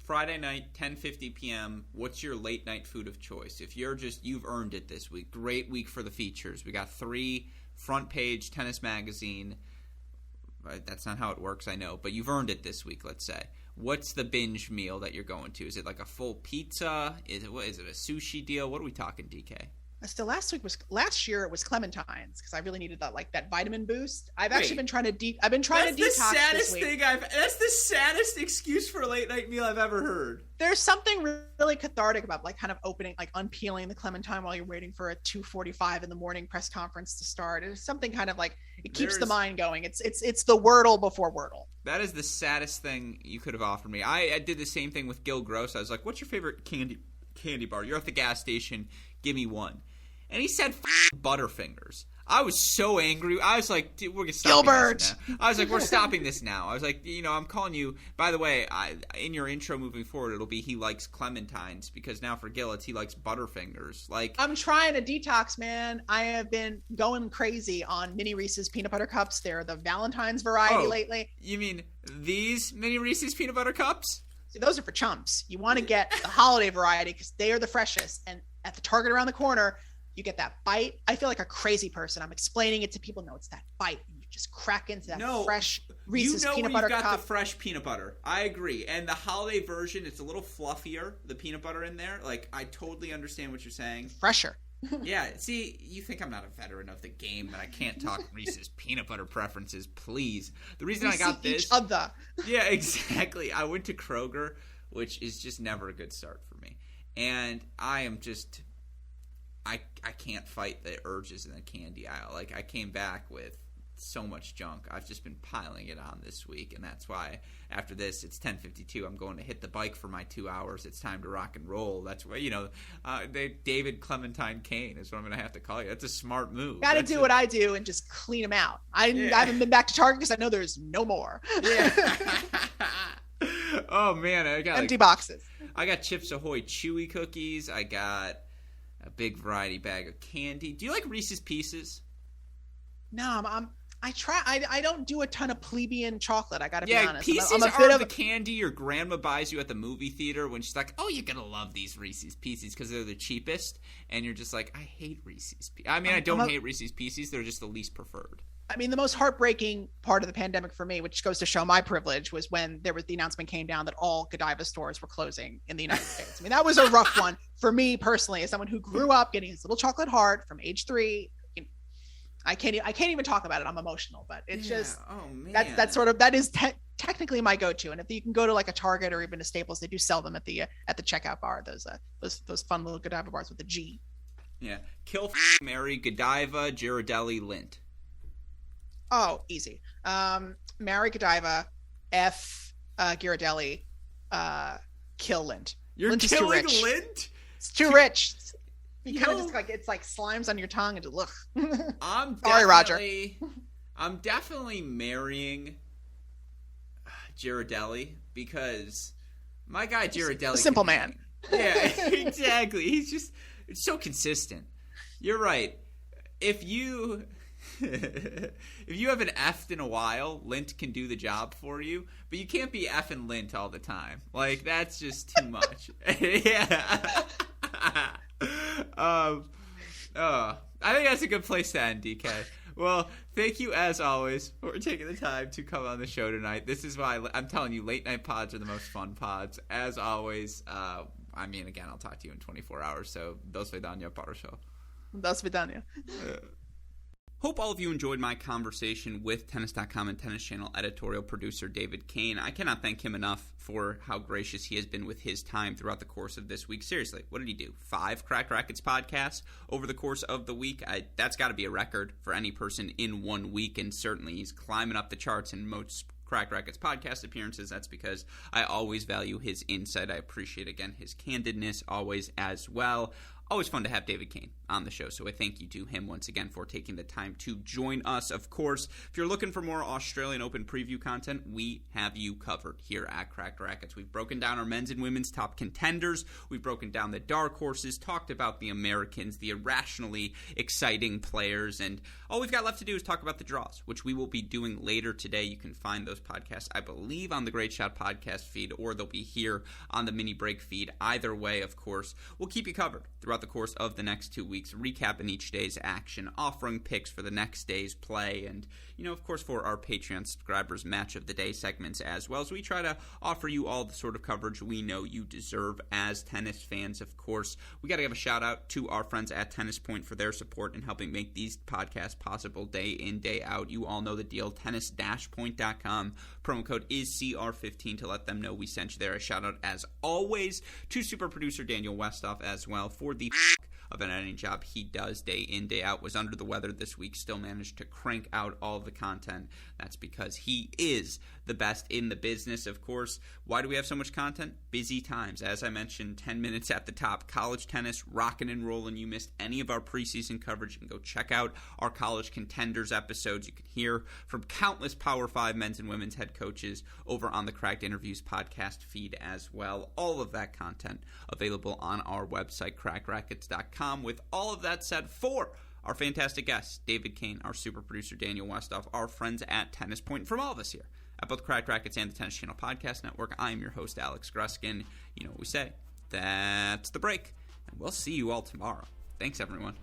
Friday night, 10:50 p.m. What's your late night food of choice? If you've earned it this week. Great week for the features. We got 3 front page Tennis Magazine. That's not how it works, I know, but you've earned it this week. Let's say. What's the binge meal that you're going to? Is it like a full pizza? Is it a sushi deal? What are we talking, DK? So last year it was clementines because I really needed that vitamin boost. I've actually been trying to detox this week. That's the saddest excuse for a late night meal I've ever heard. There's something really cathartic about kind of opening, unpeeling the clementine while you're waiting for a 2:45 in the morning press conference to start. It's something kind of it keeps the mind going. It's the Wordle before Wordle. That is the saddest thing you could have offered me. I did the same thing with Gil Gross. I was like, "What's your favorite candy bar? You're at the gas station. Give me one." And he said Butterfingers. I was so angry. I was like, dude, we're stopping this now. I was like, we're stopping this now. I was like, I'm calling you. By the way, in your intro moving forward, it'll be he likes clementines because now for Gil, he likes Butterfingers. I'm trying to detox, man. I have been going crazy on Mini Reese's peanut butter cups. They're the Valentine's variety lately. You mean these Mini Reese's peanut butter cups? See, those are for chumps. You want to get the holiday variety because they are the freshest. And at the Target around the corner, You get that bite. I feel like a crazy person. I'm explaining it to people. No, it's that bite. You just crack into that fresh Reese's peanut butter cup. You got the fresh peanut butter. I agree. And the holiday version, it's a little fluffier, the peanut butter in there. Like, I totally understand what you're saying. Fresher. Yeah, see, you think I'm not a veteran of the game, that I can't talk Reese's peanut butter preferences, please. The reason I got this... each other. Yeah, exactly. I went to Kroger, which is just never a good start for me. And I am just... I can't fight the urges in the candy aisle. Like, I came back with so much junk. I've just been piling it on this week, and that's why after this, it's 10:52. I'm going to hit the bike for my 2 hours. It's time to rock and roll. That's why, David Clementine Kane is what I'm going to have to call you. That's a smart move. Got to do what I do and just clean them out. I haven't been back to Target because I know there's no more. Yeah. Oh, man. I got empty boxes. I got Chips Ahoy Chewy cookies. I got a big variety bag of candy. Do you like Reese's Pieces? No, I don't do a ton of plebeian chocolate. I gotta be honest. Pieces are the candy your grandma buys you at the movie theater when she's like, "Oh, you're gonna love these Reese's Pieces because they're the cheapest," and you're just like, "I hate Reese's Pieces." I mean, I don't hate Reese's Pieces; they're just the least preferred. I mean, the most heartbreaking part of the pandemic for me, which goes to show my privilege, was when the announcement came down that all Godiva stores were closing in the United States. I mean, that was a rough one for me personally, as someone who grew up getting his little chocolate heart from age 3. I can't even talk about it. I'm emotional, but it's just that is technically my go-to. And if you can go to like a Target or even a Staples, they do sell them at the checkout bar. Those fun little Godiva bars with the G. Yeah, kill, marry, Godiva, Ghirardelli, Lindt. Oh, easy. Marry Godiva, Ghirardelli, kill Lindt. You're Lindt killing is too rich. Lindt? It's too rich. You kind of just like it's like slimes on your tongue and just look. Sorry, Roger. I'm definitely marrying Ghirardelli because my guy Ghirardelli, simple man. Yeah, exactly. He's just so consistent. You're right. If you haven't effed in a while, Lindt can do the job for you, but you can't be effing Lindt all the time. Like, that's just too much. Yeah. I think that's a good place to end, DK. Well, thank you as always for taking the time to come on the show tonight. This is why I'm telling you, late night pods are the most fun pods. As always, again, I'll talk to you in 24 hours. So, do svidaniya, Parasho. Do svidaniya. Hope all of you enjoyed my conversation with Tennis.com and Tennis Channel editorial producer David Kane. I cannot thank him enough for how gracious he has been with his time throughout the course of this week. Seriously, what did he do? 5 Cracked Rackets podcasts over the course of the week? That's got to be a record for any person in 1 week, and certainly he's climbing up the charts in most Cracked Rackets podcast appearances. That's because I always value his insight. I appreciate, again, his candidness always as well. Always fun to have David Kane on the show, so I thank you to him once again for taking the time to join us. Of course, if you're looking for more Australian Open preview content, we have you covered here at Cracked Rackets. We've broken down our men's and women's top contenders. We've broken down the dark horses, talked about the Americans, the irrationally exciting players, and all we've got left to do is talk about the draws, which we will be doing later today. You can find those podcasts, I believe, on the Great Shot podcast feed, or they'll be here on the Mini Break feed. Either way, of course, we'll keep you covered throughout the course of the next 2 weeks, recapping each day's action, offering picks for the next day's play, and, of course, for our Patreon subscribers, match of the day segments as well. So we try to offer you all the sort of coverage we know you deserve as tennis fans. Of course, we got to give a shout out to our friends at Tennis Point for their support in helping make these podcasts possible day in, day out. You all know the deal. Tennis-point.com. Promo code is CR15 to let them know we sent you there. A shout out, as always, to super producer Daniel Westoff as well for the of an editing job he does day in, day out. Was under the weather this week, still managed to crank out all the content. That's because he is the best in the business, of course. Why do we have so much content? Busy times. As I mentioned 10 minutes at the top, college tennis rocking and rolling. You missed any of our preseason coverage, you can go check out our college contenders episodes. You can hear from countless Power 5 men's and women's head coaches over on the Cracked Interviews podcast feed as well. All of that content available on our website, crackrackets.com. With all of that said, for our fantastic guests, David Kane, our super producer Daniel Westoff, our friends at Tennis Point, from all of us here at both Cracked Rackets and the Tennis Channel Podcast Network, I am your host, Alex Gruskin. You know what we say. That's the break. And we'll see you all tomorrow. Thanks, everyone.